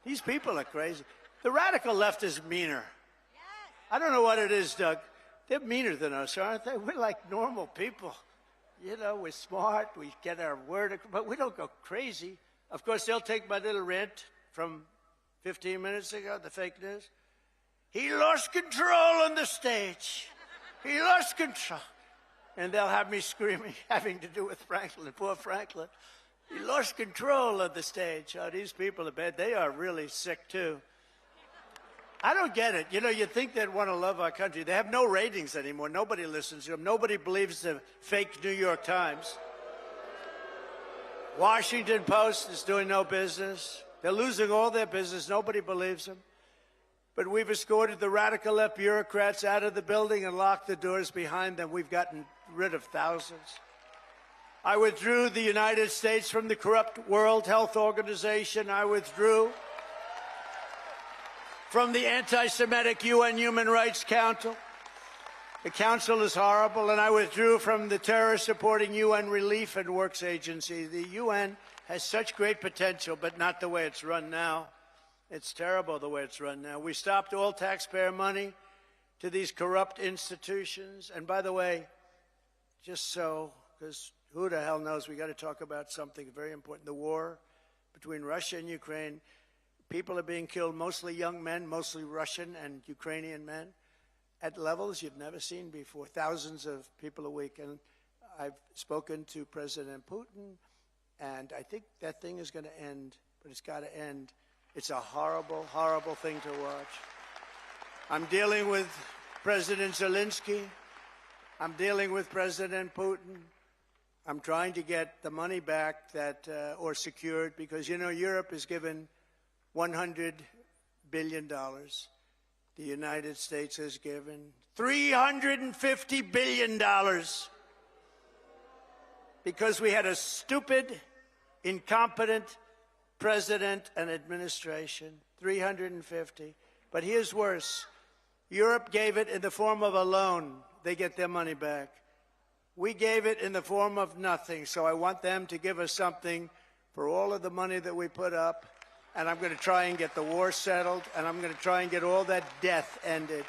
These people are crazy. The radical left is meaner. Yes. I don't know what it is, Doug. They're meaner than us, aren't they? We're like normal people. We're smart. We get our word, but we don't go crazy. Of course, they'll take my little rant from 15 minutes ago, the fake news. He lost control on the stage. He lost control. And they'll have me screaming, having to do with Franklin, poor Franklin. He lost control of the stage. Oh, these people are bad. They are really sick, too. I don't get it. You'd think they'd want to love our country. They have no ratings anymore. Nobody listens to them. Nobody believes the fake New York Times. Washington Post is doing no business. They're losing all their business. Nobody believes them. But we've escorted the radical left bureaucrats out of the building and locked the doors behind them. We've gotten rid of thousands. I withdrew the United States from the corrupt World Health Organization. I withdrew from the anti-Semitic UN Human Rights Council. The council is horrible. And I withdrew from the terror-supporting UN Relief and Works Agency. The UN has such great potential, but not the way it's run now. It's terrible the way it's run now. We stopped all taxpayer money to these corrupt institutions. And by the way, just so, because who the hell knows, we got to talk about something very important. The war between Russia and Ukraine. People are being killed, mostly young men, mostly Russian and Ukrainian men, at levels you've never seen before. Thousands of people a week. And I've spoken to President Putin, and I think that thing is going to end, but it's got to end. It's a horrible, horrible thing to watch. I'm dealing with President Zelensky. I'm dealing with President Putin. I'm trying to get the money back that, or secured, because, Europe has given $100 billion. The United States has given $350 billion because we had a stupid, incompetent president and administration. 350. But here's worse. Europe gave it in the form of a loan. They get their money back. We gave it in the form of nothing. So I want them to give us something for all of the money that we put up. And I'm going to try and get the war settled. And I'm going to try and get all that death ended.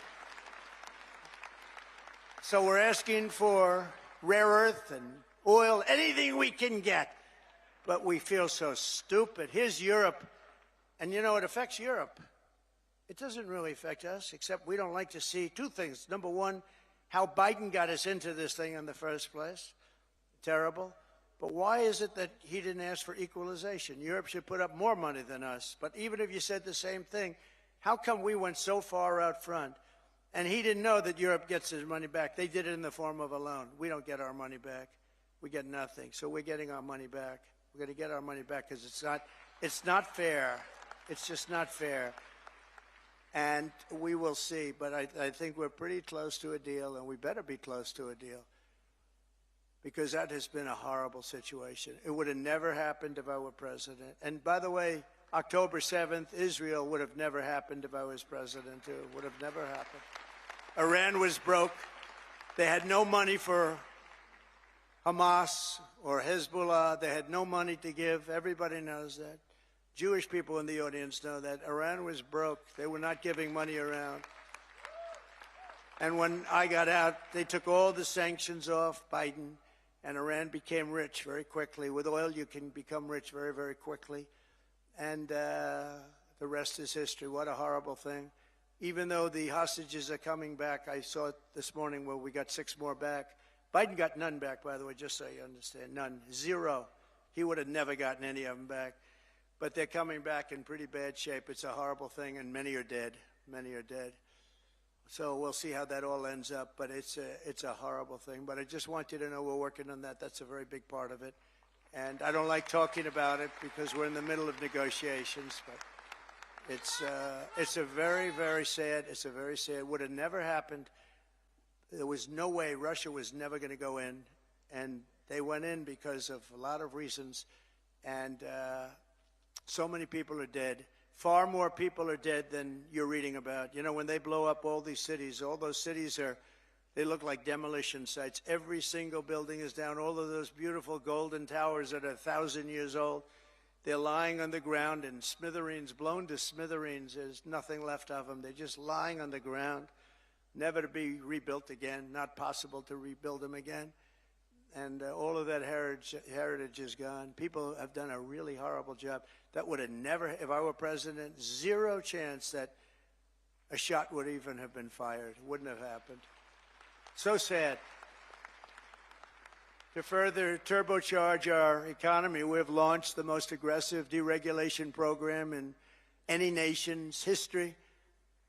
So we're asking for rare earth and oil, anything we can get. But we feel so stupid. Here's Europe. And, it affects Europe. It doesn't really affect us, except we don't like to see two things. Number one, how Biden got us into this thing in the first place. Terrible. But why is it that he didn't ask for equalization? Europe should put up more money than us. But even if you said the same thing, how come we went so far out front? And he didn't know that Europe gets his money back. They did it in the form of a loan. We don't get our money back. We get nothing. So we're getting our money back. We're going to get our money back because it's not fair. It's just not fair. And we will see. But I think we're pretty close to a deal, and we better be close to a deal. because that has been a horrible situation. It would have never happened if I were president. And by the way, October 7th, Israel would have never happened if I was president, too. Would have never happened. Iran was broke. They had no money for Hamas or Hezbollah. They had no money to give. Everybody knows that. Jewish people in the audience know that. Iran was broke. They were not giving money around. And when I got out, they took all the sanctions off Biden, and Iran became rich very quickly. With oil, you can become rich very, very quickly. And the rest is history. What a horrible thing. Even though the hostages are coming back, I saw it this morning where we got 6 more back. Biden got none back, by the way, just so you understand. None. 0. He would have never gotten any of them back. But they're coming back in pretty bad shape. It's a horrible thing, and many are dead. Many are dead. So we'll see how that all ends up, but it's a horrible thing. But I just want you to know we're working on that. That's a very big part of it. And I don't like talking about it because we're in the middle of negotiations, but it's a very, very sad, would have never happened. There was no way. Russia was never going to go in, and they went in because of a lot of reasons, and so many people are dead. Far more people are dead than you're reading about. You know, when they blow up all these cities, all those cities they look like demolition sites. Every single building is down. All of those beautiful golden towers that are 1,000 years old, they're lying on the ground in smithereens, blown to smithereens. There's nothing left of them. They're just lying on the ground, never to be rebuilt again, not possible to rebuild them again. And all of that heritage is gone. People have done a really horrible job. That would have never, if I were president, 0 chance that a shot would even have been fired. Wouldn't have happened. So sad. To further turbocharge our economy, we've launched the most aggressive deregulation program in any nation's history.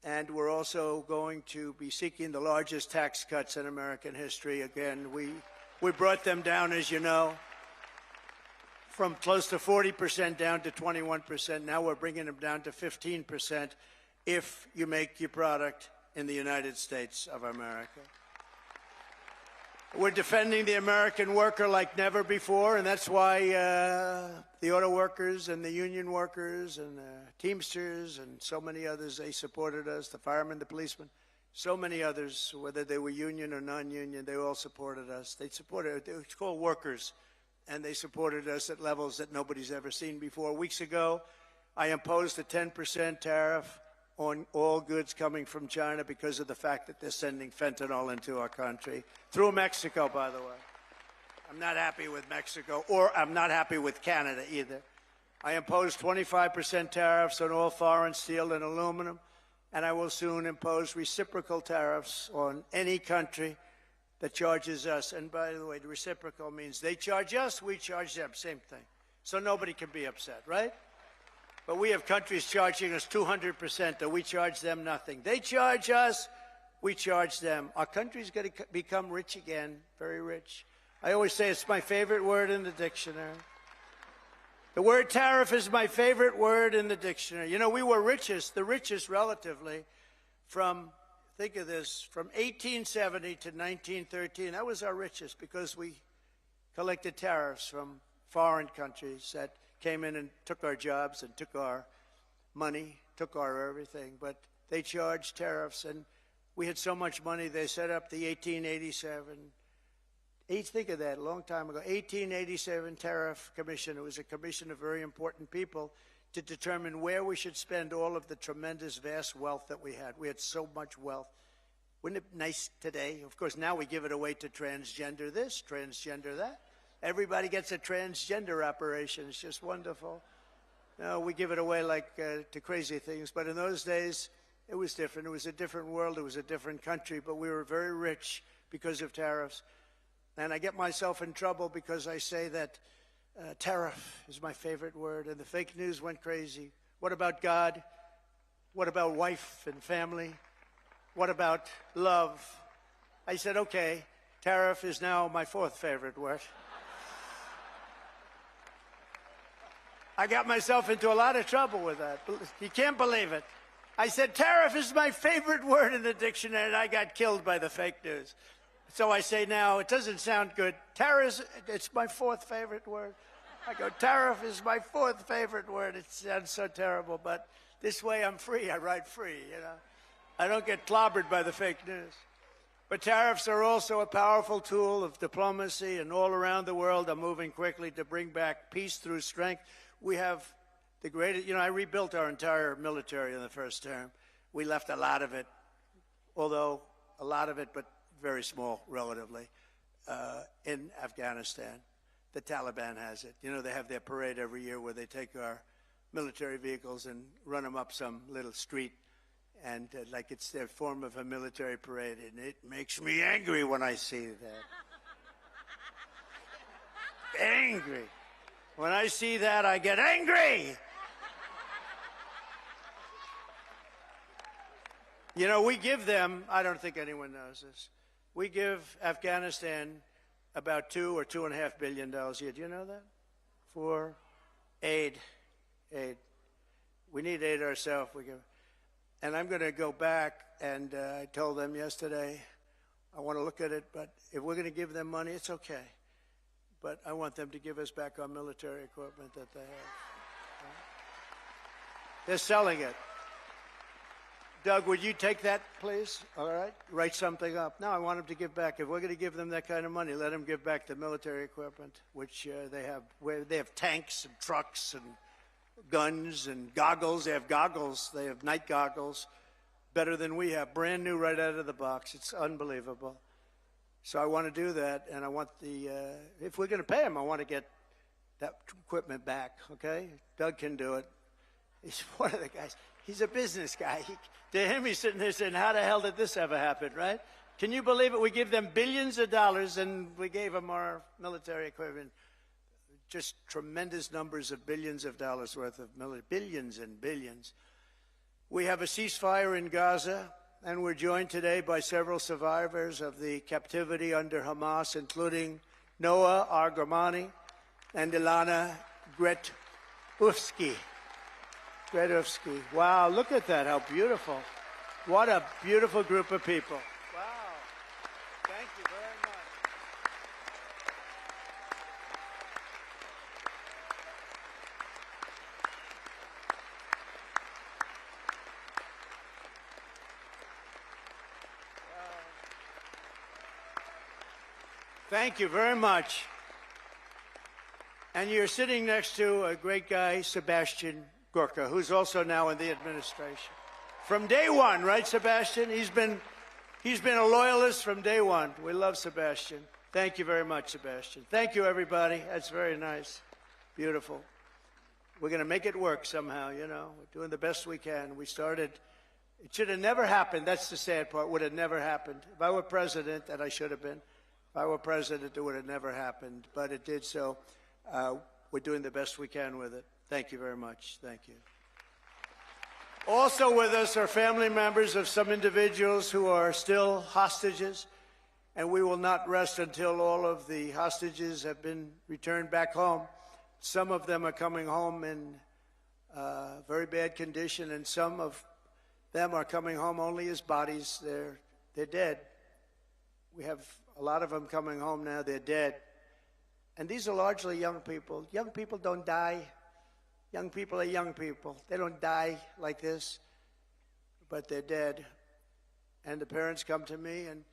And we're also going to be seeking the largest tax cuts in American history. Again, we brought them down, as you know, from close to 40% down to 21%. Now we're bringing them down to 15% if you make your product in the United States of America. We're defending the American worker like never before, and that's why the auto workers and the union workers and the Teamsters and so many others, they supported us, the firemen, the policemen. So many others, whether they were union or non-union, they all supported us. It's called workers, and they supported us at levels that nobody's ever seen before. Weeks ago, I imposed a 10% tariff on all goods coming from China because of the fact that they're sending fentanyl into our country, through Mexico, by the way. I'm not happy with Mexico, or I'm not happy with Canada either. I imposed 25% tariffs on all foreign steel and aluminum, and I will soon impose reciprocal tariffs on any country that charges us. And by the way, the reciprocal means they charge us, we charge them, same thing. So nobody can be upset, right? But we have countries charging us 200%, and we charge them nothing. They charge us, we charge them. Our country's going to become rich again, very rich. I always say it's my favorite word in the dictionary. The word tariff is my favorite word in the dictionary. You know, we were the richest relatively from, think of this, from 1870 to 1913. That was our richest because we collected tariffs from foreign countries that came in and took our jobs and took our money, took our everything. But they charged tariffs, and we had so much money, they set up the 1887 think of that, a long time ago, 1887 Tariff Commission. It was a commission of very important people to determine where we should spend all of the tremendous, vast wealth that we had. We had so much wealth. Wouldn't it be nice today? Of course, now we give it away to transgender this, transgender that. Everybody gets a transgender operation. It's just wonderful. No, we give it away like to crazy things. But in those days, it was different. It was a different world. It was a different country. But we were very rich because of tariffs. And I get myself in trouble because I say that tariff is my favorite word, and the fake news went crazy. What about God? What about wife and family? What about love? I said, okay, tariff is now my 4th favorite word. I got myself into a lot of trouble with that. You can't believe it. I said, tariff is my favorite word in the dictionary, and I got killed by the fake news. So I say now, it doesn't sound good. Terrorist, it's my fourth favorite word. I go, tariff is my fourth favorite word. It sounds so terrible, but this way I'm free. I write free, you know. I don't get clobbered by the fake news. But tariffs are also a powerful tool of diplomacy, and all around the world are moving quickly to bring back peace through strength. We have the greatest, you know, I rebuilt our entire military in the first term. We left a lot of it, although a lot of it, but very small relatively, in Afghanistan. The Taliban has it. You know, they have their parade every year where they take our military vehicles and run them up some little street, and like it's their form of a military parade, and it makes me angry when I see that. Angry. When I see that, I get angry. You know, we give them, I don't think anyone knows this, we give Afghanistan about $2 or $2.5 billion a year. Do you know that? For aid. We need aid ourselves. And I'm going to go back, and I told them yesterday, I want to look at it, but if we're going to give them money, it's okay. But I want them to give us back our military equipment that they have. They're selling it. Doug, would you take that, please? All right? Write something up. No, I want them to give back. If we're going to give them that kind of money, let them give back the military equipment, which they have. Where they have tanks and trucks and guns and goggles. They have goggles. They have night goggles, better than we have. Brand new right out of the box. It's unbelievable. So I want to do that, and I want the, if we're going to pay them, I want to get that equipment back, okay? Doug can do it. He's one of the guys. He's a business guy. To him, he's sitting there saying, how the hell did this ever happen, right? Can you believe it? We give them billions of dollars, and we gave them our military equipment. Just tremendous numbers of billions of dollars worth of military, billions and billions. We have a ceasefire in Gaza, and we're joined today by several survivors of the captivity under Hamas, including Noah Argamani and Ilana Gretovsky. Wow, look at that, how beautiful. What a beautiful group of people. Wow, thank you very much. Thank you very much. And you're sitting next to a great guy, Sebastian Gorka, who's also now in the administration. From day one, right, Sebastian? He's been a loyalist from day one. We love Sebastian. Thank you very much, Sebastian. Thank you, everybody. That's very nice. Beautiful. We're going to make it work somehow, you know. We're doing the best we can. We started, it should have never happened. That's the sad part. Would have never happened. If I were president, and I should have been, if I were president, it would have never happened. But it did, so we're doing the best we can with it. Thank you very much. Thank you. Also with us are family members of some individuals who are still hostages, and we will not rest until all of the hostages have been returned back home. Some of them are coming home in very bad condition, and some of them are coming home only as bodies. They're dead. We have a lot of them coming home now. They're dead. And these are largely young people. Young people don't die. Young people are young people. They don't die like this, but they're dead. And the parents come to me and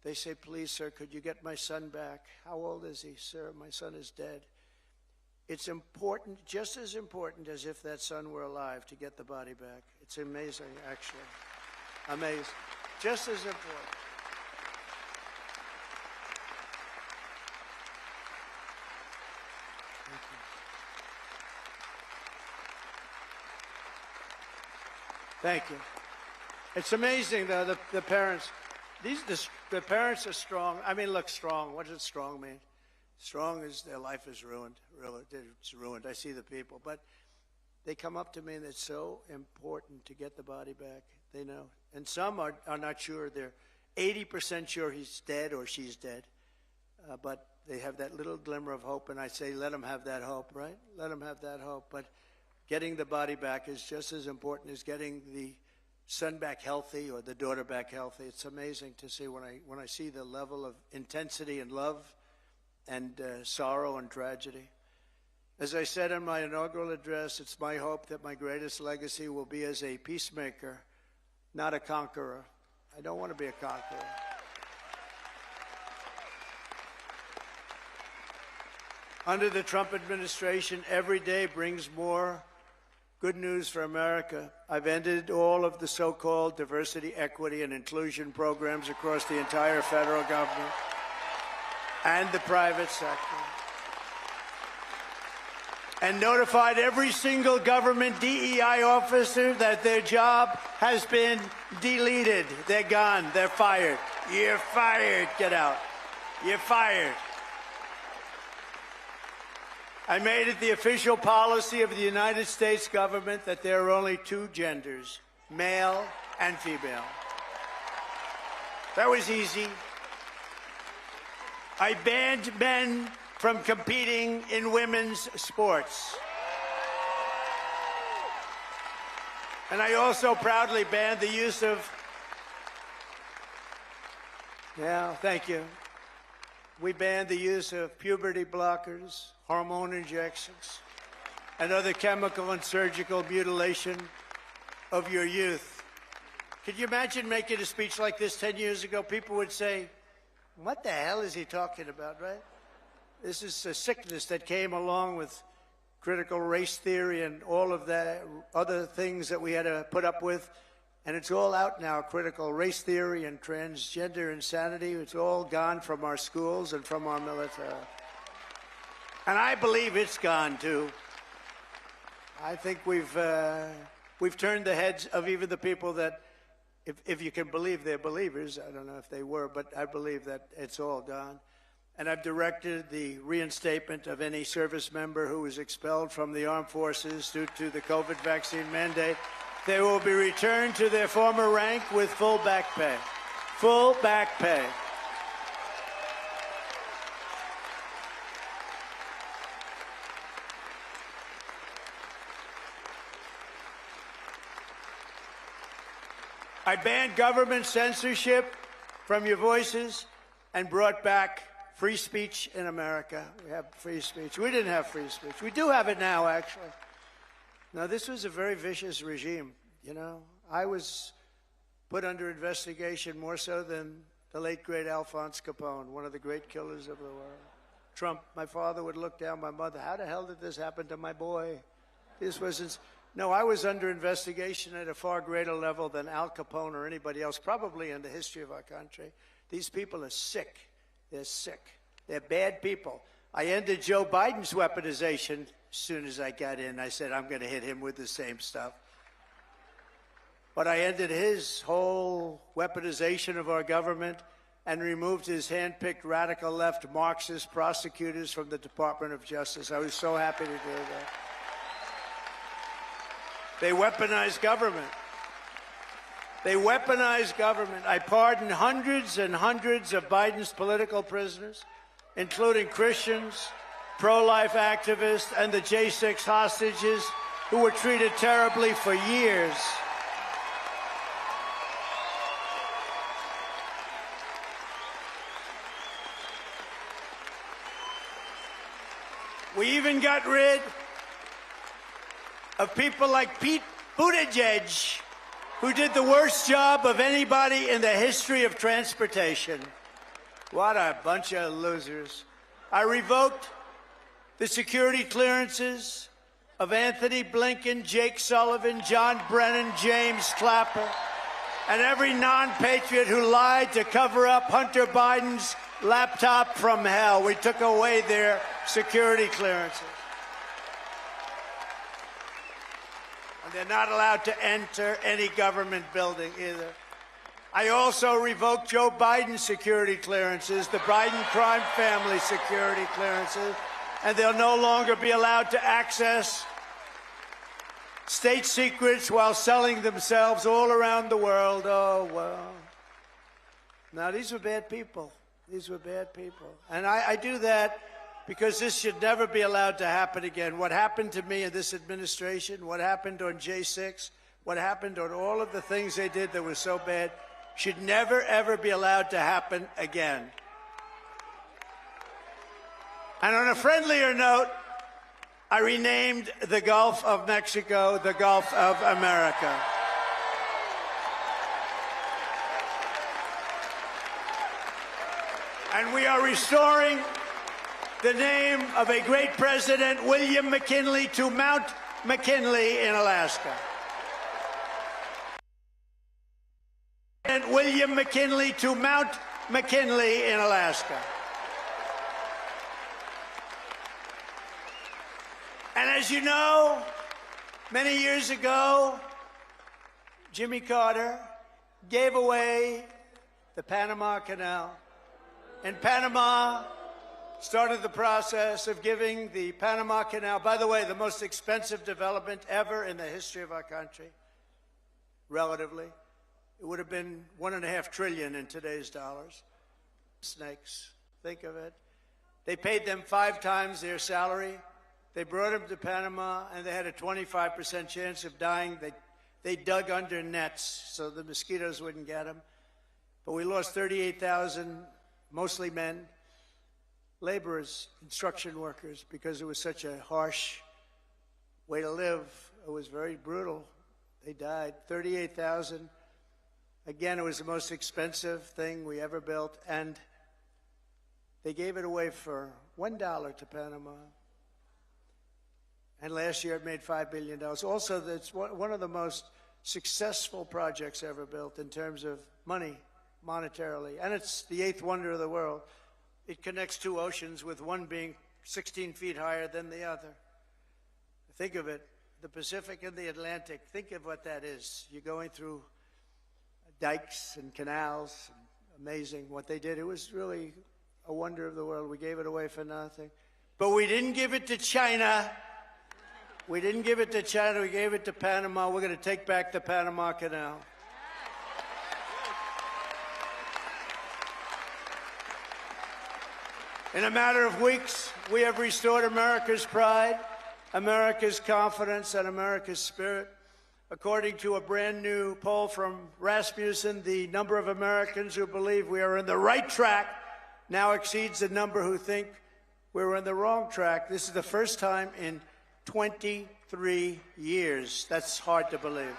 they say, please, sir, could you get my son back? How old is he, sir? My son is dead. It's important, just as important as if that son were alive, to get the body back. It's amazing, actually. Amazing. Just as important. Thank you. It's amazing, though, the parents. The parents are strong. I mean, look, strong. What does strong mean? Strong is their life is ruined. Really, it's ruined. I see the people. But they come up to me, and it's so important to get the body back. They know. And some are not sure. They're 80% sure he's dead or she's dead. But they have that little glimmer of hope, and I say, let them have that hope, right? Let them have that hope. But getting the body back is just as important as getting the son back healthy or the daughter back healthy. It's amazing to see when I see the level of intensity and love and sorrow and tragedy. As I said in my inaugural address, it's my hope that my greatest legacy will be as a peacemaker, not a conqueror. I don't want to be a conqueror. Under the Trump administration, every day brings more good news for America. I've ended all of the so-called diversity, equity, and inclusion programs across the entire federal government and the private sector, and notified every single government DEI officer that their job has been deleted. They're gone. They're fired. You're fired. Get out. You're fired. I made it the official policy of the United States government that there are only two genders, male and female. That was easy. I banned men from competing in women's sports. And I also proudly banned the use of, thank you. We banned the use of puberty blockers, hormone injections, and other chemical and surgical mutilation of your youth. Could you imagine making a speech like this 10 years ago? People would say, what the hell is he talking about, right? This is a sickness that came along with critical race theory and all of the other things that we had to put up with. And it's all out now, critical race theory and transgender insanity. It's all gone from our schools and from our military. And I believe it's gone, too. I think we've turned the heads of even the people that, if you can believe they're believers, I don't know if they were, but I believe that it's all gone. And I've directed the reinstatement of any service member who was expelled from the armed forces due to the COVID vaccine mandate. They will be returned to their former rank with full back pay. Full back pay. I banned government censorship from your voices and brought back free speech in America. We have free speech. We didn't have free speech. We do have it now, actually. Now, this was a very vicious regime, you know. I was put under investigation more so than the late, great Alphonse Capone, one of the great killers of the world. Trump, my father would look down my mother. How the hell did this happen to my boy? This wasn't... No, I was under investigation at a far greater level than Al Capone or anybody else, probably in the history of our country. These people are sick. They're sick. They're bad people. I ended Joe Biden's weaponization as soon as I got in. I said, I'm going to hit him with the same stuff. But I ended his whole weaponization of our government and removed his hand-picked radical left Marxist prosecutors from the Department of Justice. I was so happy to do that. They weaponized government. They weaponized government. I pardoned hundreds and hundreds of Biden's political prisoners, including Christians, pro-life activists, and the J6 hostages who were treated terribly for years. We even got rid of people like Pete Buttigieg, who did the worst job of anybody in the history of transportation. What a bunch of losers. I revoked the security clearances of Anthony Blinken, Jake Sullivan, John Brennan, James Clapper, and every non-patriot who lied to cover up Hunter Biden's laptop from hell. We took away their security clearances. And they're not allowed to enter any government building either. I also revoked Joe Biden's security clearances, the Biden crime family security clearances, and they'll no longer be allowed to access state secrets while selling themselves all around the world. Oh, well. Now, these were bad people. These were bad people. And I do that because this should never be allowed to happen again. What happened to me in this administration, what happened on J6, what happened and all of the things they did that were so bad should never, ever be allowed to happen again. And on a friendlier note, I renamed the Gulf of Mexico the Gulf of America. And we are restoring the name of a great president, William McKinley, to Mount McKinley in Alaska. And William McKinley to Mount McKinley in Alaska. And as you know, many years ago, Jimmy Carter gave away the Panama Canal. And Panama started the process of giving the Panama Canal, by the way, the most expensive development ever in the history of our country, relatively. It would have been $1.5 trillion in today's dollars. Snakes, think of it. They paid them 5 times their salary. They brought them to Panama, and they had a 25% chance of dying. They dug under nets so the mosquitoes wouldn't get them. But we lost 38,000, mostly men, laborers, construction workers, because it was such a harsh way to live. It was very brutal. They died. 38,000. Again, it was the most expensive thing we ever built, and they gave it away for $1 to Panama. And last year it made $5 billion. Also, it's one of the most successful projects ever built in terms of money, monetarily. And it's the 8th wonder of the world. It connects 2 oceans, with one being 16 feet higher than the other. Think of it, the Pacific and the Atlantic. Think of what that is. You're going through dikes and canals. Amazing what they did. It was really a wonder of the world. We gave it away for nothing. But we didn't give it to China. We didn't give it to China. We gave it to Panama. We're going to take back the Panama Canal. In a matter of weeks, we have restored America's pride, America's confidence, and America's spirit. According to a brand new poll from Rasmussen, the number of Americans who believe we are on the right track now exceeds the number who think we're on the wrong track. This is the first time in 23 years. That's hard to believe.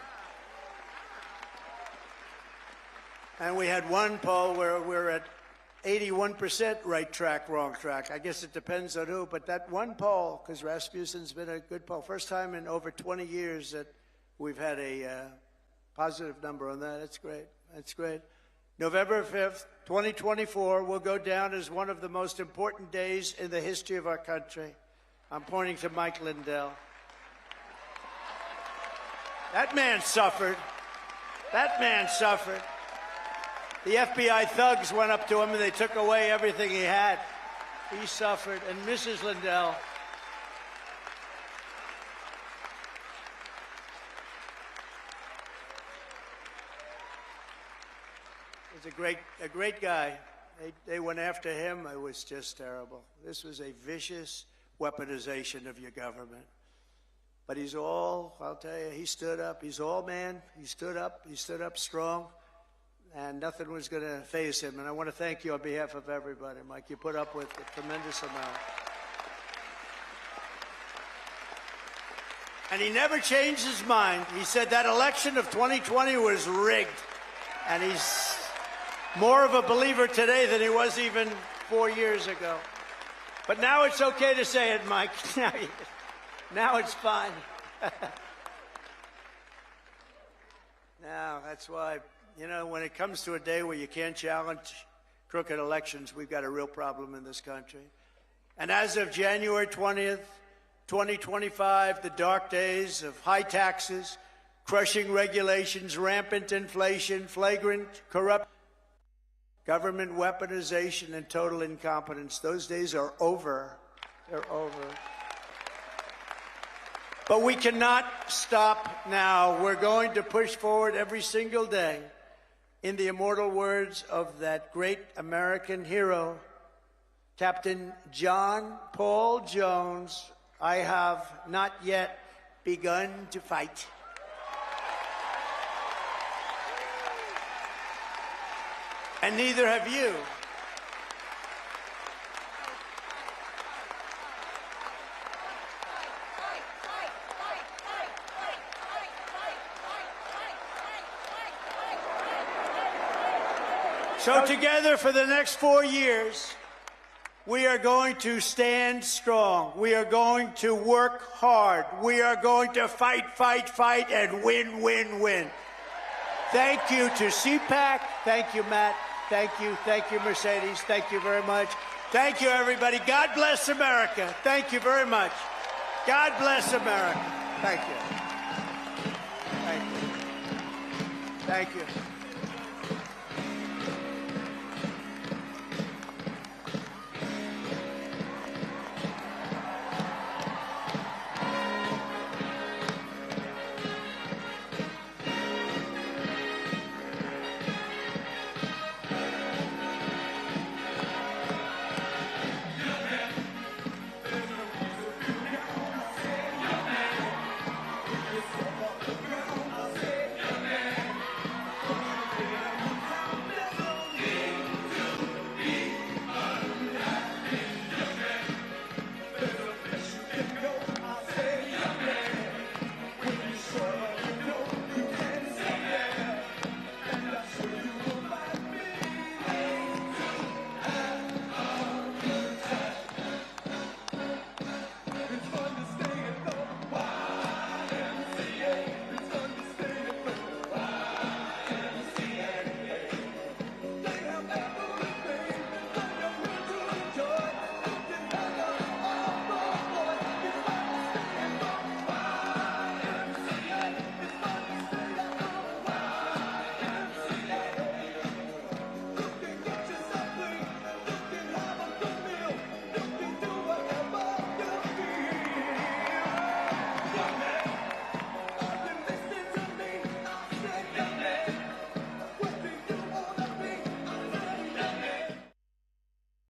And we had one poll where we're at 81% right track, wrong track. I guess it depends on who, but that one poll, because Rasmussen's been a good poll, first time in over 20 years that we've had a positive number on that. That's great. That's great. November 5th, 2024 will go down as one of the most important days in the history of our country. I'm pointing to Mike Lindell. That man suffered. That man suffered. The FBI thugs went up to him and they took away everything he had. He suffered. And Mrs. Lindell, was a great guy. They went after him. It was just terrible. This was a vicious weaponization of your government. But he's all, I'll tell you, he stood up. He's all man. He stood up strong, and nothing was going to faze him. And I want to thank you on behalf of everybody, Mike. You put up with a tremendous amount. And he never changed his mind. He said that election of 2020 was rigged. And he's more of a believer today than he was even 4 years ago. But now it's okay to say it, Mike. Now it's fine. Now, that's why, you know, when it comes to a day where you can't challenge crooked elections, we've got a real problem in this country. And as of January 20th, 2025, the dark days of high taxes, crushing regulations, rampant inflation, flagrant corruption, government weaponization, and total incompetence, those days are over. They're over. But we cannot stop now. We're going to push forward every single day. In the immortal words of that great American hero, Captain John Paul Jones, I have not yet begun to fight. and neither have you. So together for the next 4 years, we are going to stand strong. We are going to work hard. We are going to fight, fight, fight, and win, win, win. Thank you to CPAC. Thank you, Matt. Thank you, Mercedes. Thank you very much. Thank you, everybody. God bless America. Thank you very much. God bless America. Thank you. Thank you. Thank you.